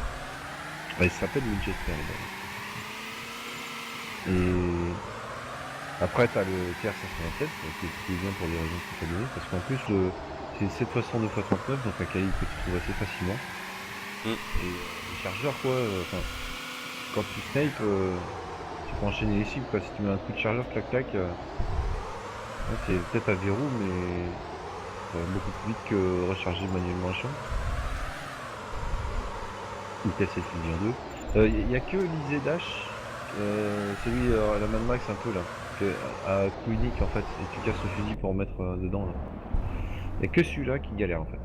Ouais, il s'appelle Winchester, là. Et après, t'as le TR-527, qui est bien pour les raisons que tu as données, parce qu'en plus, c'est 7x100 2x39, donc un calibre que tu trouves assez facilement. Mm. Et les chargeurs, quoi, enfin, quand tu snipes, tu peux enchaîner les cibles, quoi. Si tu mets un coup de chargeur, clac clac, ouais, c'est peut-être à verrou, mais ça va beaucoup plus vite que recharger manuellement un champ. Ou casser le fusil en deux. Il y a que l'IZ Dash, celui la Mad Max un peu là, à coup unique en fait, et tu casses le fusil pour en mettre dedans là. Il y a que celui-là qui galère en fait.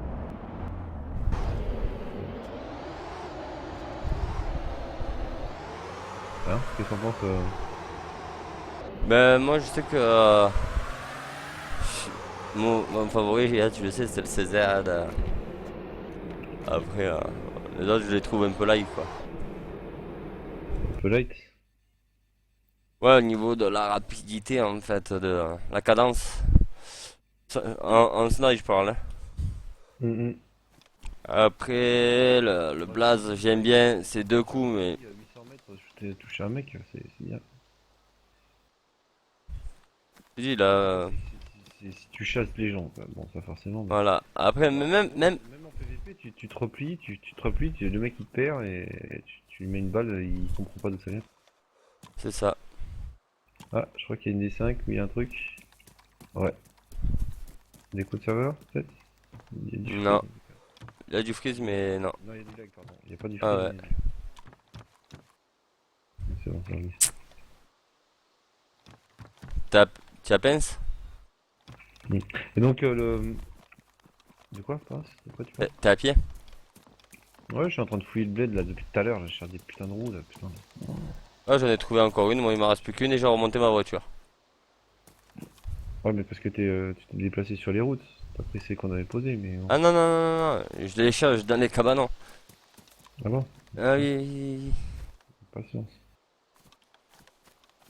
Hein? Qu'est-ce que t'en penses Ben moi je sais que mon favori, là, tu le sais, c'est le César. Après, les autres je les trouve un peu light quoi. un peu light? Ouais, au niveau de la rapidité en fait, de la cadence. En snipe je parle. Hein. Après, le Blaze, j'aime bien, c'est deux coups, mais 800 mètres, je t'ai touché un mec, c'est bien. je dis là, Si tu chasses les gens, quoi. Bon ça forcément. Mais... voilà. Après, mais même, Même en PVP, tu te replies, tu te replies, le mec il te perd et tu lui mets une balle, il comprend pas d'où ça vient. c'est ça. Ah, je crois qu'il y a une D5 ou il y a un truc. Ouais. Des coups de serveur, peut-être? Il y a du Non. freeze. Il y a du freeze, mais non. Non, il y a du lag, pardon. Il n'y a pas du Ah freeze. ouais. C'est bon, ça va. Tu as pince? Et donc, le. De quoi, passe? De quoi tu parles? T'es à pied? Ouais, je suis en train de fouiller le bled là depuis tout à l'heure. Là, je cherche des putains de roues là, putain. Ah, j'en ai trouvé encore une, moi il m'en reste plus qu'une et j'ai remonté ma voiture. Ouais, mais parce que tu t'es déplacé sur les routes. T'as pris celles qu'on avait posées, mais. Ah non, non, non, non, non, je les cherche dans les cabanons. Ah bon? Ah oui, oui, oui. Patience.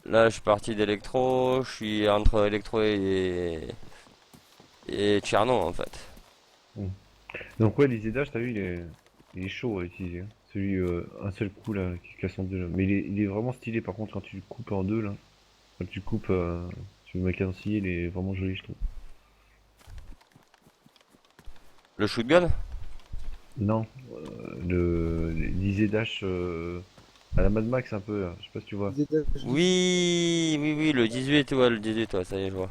Là, je suis parti d'électro, je suis entre électro et Tcherno en fait. Donc ouais, les aidages, t'as vu, il est chaud à utiliser, hein. Celui, un seul coup là, qui casse en deux là. Mais il est vraiment stylé par contre quand tu le coupes en deux là. Quand tu coupes, tu le mets cadencier, il est vraiment joli je trouve. Le shotgun? Non, l'Easy Dash à la Mad Max un peu, là. Je sais pas si tu vois. Les étages du- Oui, oui, oui, le 18, ouais, le 18, ouais, ça y est, je vois.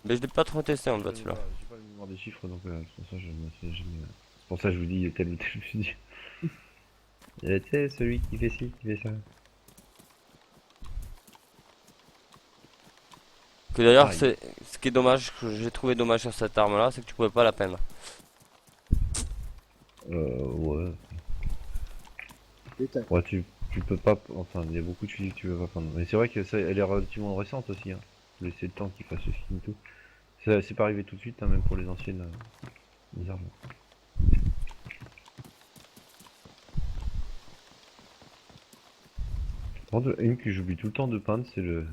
Mais je l'ai pas trop testé en fait celui-là. J'ai pas la mémoire des chiffres donc c'est pour ça que je me sais jamais. C'est pour ça que je vous dis tel ou tel fusil. Tu sais, celui qui fait ci, qui fait ça. Que d'ailleurs, Ah, c'est ce qui est dommage, que j'ai trouvé dommage sur cette arme-là, c'est que tu pouvais pas la peindre. ouais. Détail. Ouais, tu peux pas. Enfin, il y a beaucoup de fusils que tu peux pas prendre. Mais c'est vrai que ça, elle est relativement récente aussi, hein. Faut laisser le temps qu'il fasse le skin et tout. Ça, c'est pas arrivé tout de suite, hein, même pour les anciennes les armes. Par contre, une que j'oublie tout le temps de peindre, c'est le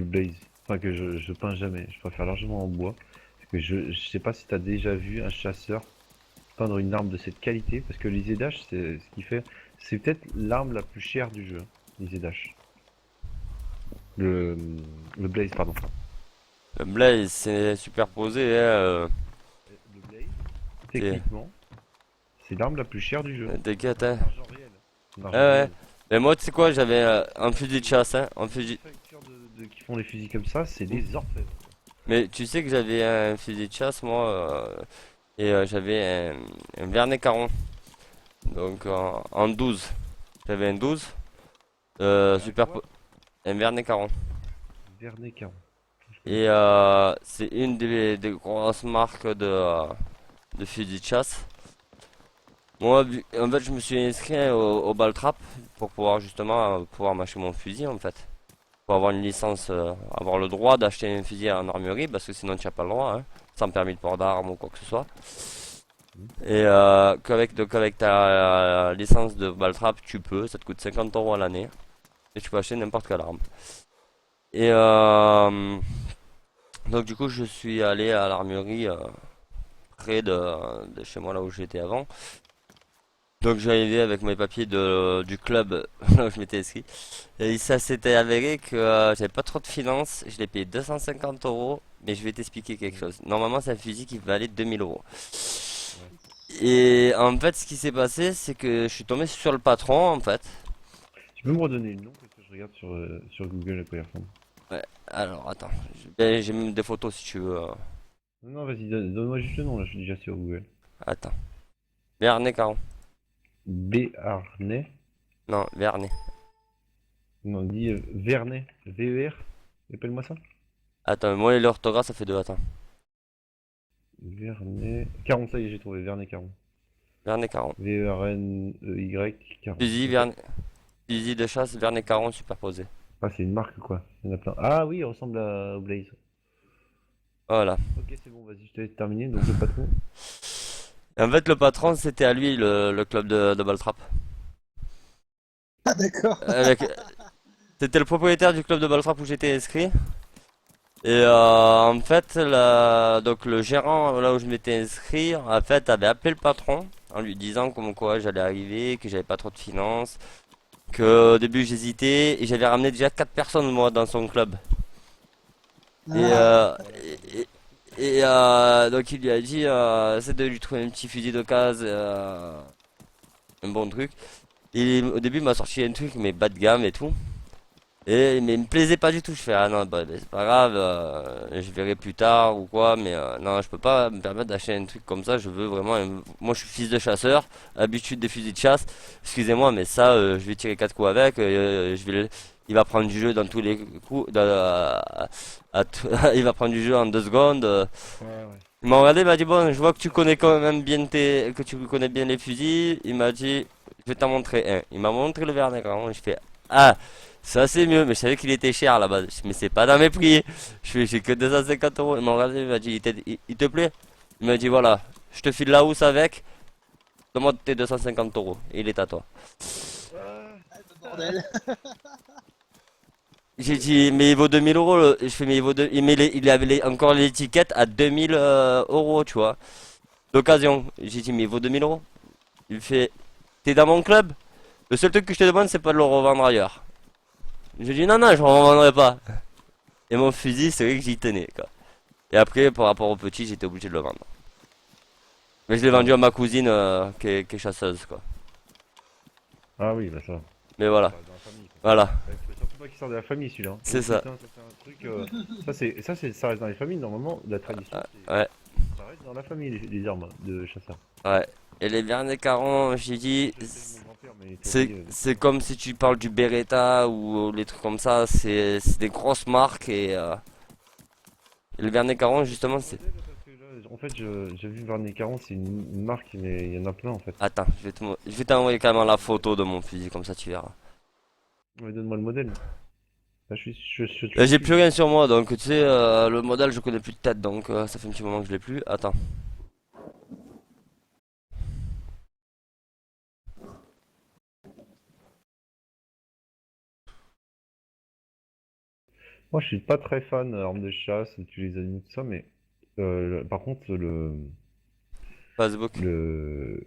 blaze. Enfin, que je peins jamais. Je préfère largement en bois. Parce que je sais pas si t'as déjà vu un chasseur peindre une arme de cette qualité. Parce que les Dash, c'est ce qui fait. C'est peut-être l'arme la plus chère du jeu, les Dash. Le, le blaze, pardon. Le Blaze, c'est superposé, hein, Le blaze, c'est techniquement, c'est l'arme la plus chère du jeu. t'inquiète, hein. En argent réel. En Ouais, argent ouais. réel. Mais moi, tu sais quoi, j'avais un fusil de chasse, hein, un Les fusil. factures qui font les fusils comme ça, c'est des orfèvres. Mais tu sais que j'avais un fusil de chasse, moi, et j'avais un Vernet Caron. Donc en 12. J'avais un 12. Super. Quoi? Un Vernet Caron. Vernet 40. Et c'est une des grosses marques de fusil de chasse. Moi, en fait, je me suis inscrit au ball trap pour pouvoir justement pouvoir m'acheter mon fusil en fait. Pour avoir une licence, avoir le droit d'acheter un fusil en armurerie parce que sinon tu n'as pas le droit, hein, sans permis de port d'armes ou quoi que ce soit. Et qu'avec ta licence de ball trap, tu peux, ça te coûte 50 € à l'année et tu peux acheter n'importe quelle arme. Et donc du coup, je suis allé à l'armurerie près de chez moi là où j'étais avant. Donc j'ai arrivé avec mes papiers du club là où je m'étais inscrit. Et ça s'était avéré que j'avais pas trop de finances. Je l'ai payé 250 €. Mais je vais t'expliquer quelque chose. Normalement, c'est un fusil qui valait 2000 €. Ouais. Et en fait, ce qui s'est passé, c'est que je suis tombé sur le patron en fait. Tu peux me redonner le nom parce que je regarde sur Google à quoi il ressemble. Ouais, alors attends. Ben, j'ai même des photos si tu veux. Non, non, vas-y, donne-moi juste le nom là, je suis déjà sur Google. Attends. Vernet Caron. Béarnais. Non, Vernet. Non, dis Vernet. V-E-R. Appelle-moi ça. Attends, moi et l'orthographe ça fait deux. Attends. Vernet. Caron, ça y est, j'ai trouvé. Vernet Caron. Vernet Caron. V-E-R-N-E-Y Caron. Fusil, Ok. Vernet. Fusil de chasse, Vernet Caron superposé. Ah, c'est une marque quoi. Il y en a plein. Ah oui, il ressemble au Blaze. Voilà. Ok, c'est bon, vas-y, je te laisse terminer. Donc le patron. Et en fait, le patron, c'était à lui le club de Baltrap. Ah, d'accord. Avec... C'était le propriétaire du club de Baltrap où j'étais inscrit. Et en fait, donc le gérant là où je m'étais inscrit, en fait, avait appelé le patron en lui disant comme quoi j'allais arriver, que j'avais pas trop de finances, que au début j'hésitais et j'avais ramené déjà 4 personnes moi dans son club. Et, Ah, donc il lui a dit, c'est de lui trouver un petit fusil d'occasion, un bon truc. Et au début il m'a sorti un truc mais bas de gamme et tout. Mais il me plaisait pas du tout. Je fais ah non bah, c'est pas grave, je verrai plus tard ou quoi. Mais non je peux pas me permettre d'acheter un truc comme ça. Je veux vraiment. Moi je suis fils de chasseur, habitude des fusils de chasse. Excusez-moi mais ça je vais tirer 4 coups avec. Il va prendre du jeu dans tous les coups. Il va prendre du jeu en 2 secondes. Ouais, ouais. Il m'a regardé, il m'a dit bon, je vois que tu connais quand même bien que tu connais bien les fusils. Il m'a dit, je vais t'en montrer un. Il m'a montré le Vernet Caron. Je fais ah, ça c'est mieux, mais je savais qu'il était cher là-bas. Mais c'est pas dans mes prix. Je fais, j'ai que 250 €. Il m'a regardé, il m'a dit, il te plaît? Il m'a dit voilà, je te file la housse avec. Donne-moi tes 250 euros. Il est à toi. Ah, le bordel. J'ai dit, mais il vaut 2000 euros. Je fais, mais il vaut il avait encore l'étiquette à 2000 euros, tu vois. D'occasion. J'ai dit, mais il vaut 2000 euros. Il fait, t'es dans mon club? Le seul truc que je te demande, c'est pas de le revendre ailleurs. J'ai dit, non, non, je ne revendrai pas. Et mon fusil, c'est vrai que j'y tenais, quoi. Et après, par rapport au petit, j'étais obligé de le vendre. Mais je l'ai vendu à ma cousine qui est chasseuse, quoi. Ah oui, bah ça. Mais voilà, Ça reste dans la famille, quoi. voilà, Ouais, faut surtout pas qu'il sorte de la famille celui-là, hein. c'est Oh, ça. putain, ça c'est un truc. Ça reste dans les familles normalement. La tradition, Ouais, ça reste dans la famille les armes de chasseurs. ouais. Et les Vernet 40, j'ai dit, Je sais que mon grand-père, mais il était c'est oublié, c'est comme si tu parles du Beretta ou les trucs comme ça, c'est des grosses marques et le Vernet 40 justement c'est... Parce que là, en fait, j'ai vu Varney 40, c'est une marque, mais il y en a plein en fait. Attends, je vais t'envoyer quand même la photo de mon fusil, comme ça tu verras. Ouais, donne-moi le modèle. Là, je suis J'ai dessus. plus rien sur moi, donc tu sais, le modèle je connais plus de tête, donc ça fait un petit moment que je l'ai plus. Attends. Moi, je suis pas très fan armes de chasse, tu les animes, tout ça, mais par contre, Facebook. le,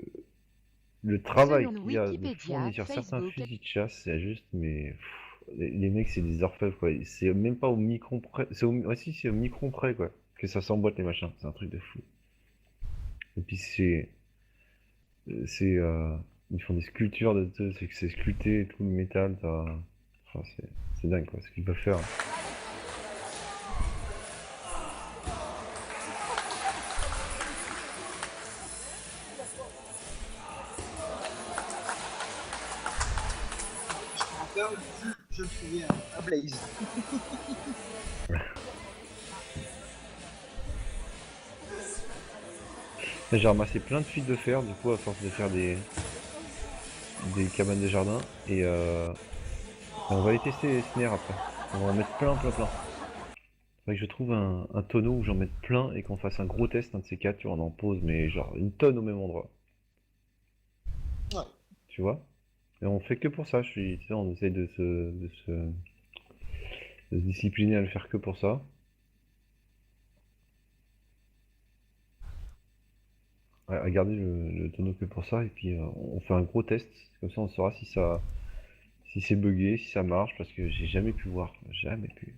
le travail Selon qu'il y a de Wikipédia, fournir sur certains Facebook fusils de chasse, c'est juste, mais les mecs, c'est des orfèvres, quoi. C'est même pas au micron près, ouais, si, c'est au micron près, quoi, que ça s'emboîte les machins. C'est un truc de fou. Et puis ils font des sculptures c'est que c'est sculpté et tout le métal, enfin, c'est dingue, quoi, ce qu'ils peuvent faire. Encore, je me souviens, un Blaze. J'ai ramassé plein de fils de fer, du coup, à force de faire des cabanes de jardin, et on va aller tester les snares après. On va en mettre plein, plein, plein. Faudrait que je trouve un tonneau où j'en mette plein et qu'on fasse un gros test, un de ces quatre, tu vois, on en pose, mais genre une tonne au même endroit. Ouais. Tu vois? Et on fait que pour ça, tu sais, on essaye de se discipliner à le faire que pour ça. À garder le tonneau que pour ça, et puis on fait un gros test, comme ça on saura si c'est buggé, si ça marche, parce que j'ai jamais pu voir, jamais pu.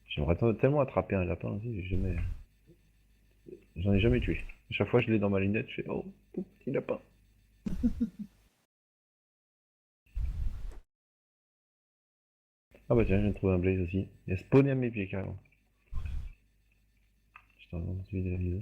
J'aimerais tellement attraper un lapin aussi, j'en ai jamais tué. À chaque fois je l'ai dans ma lunette, je fais oh, petit lapin. Ah bah tiens, je viens de trouver un blaze aussi. Il a spawné à mes pieds carrément. Je t'en ai envie de la vidéo.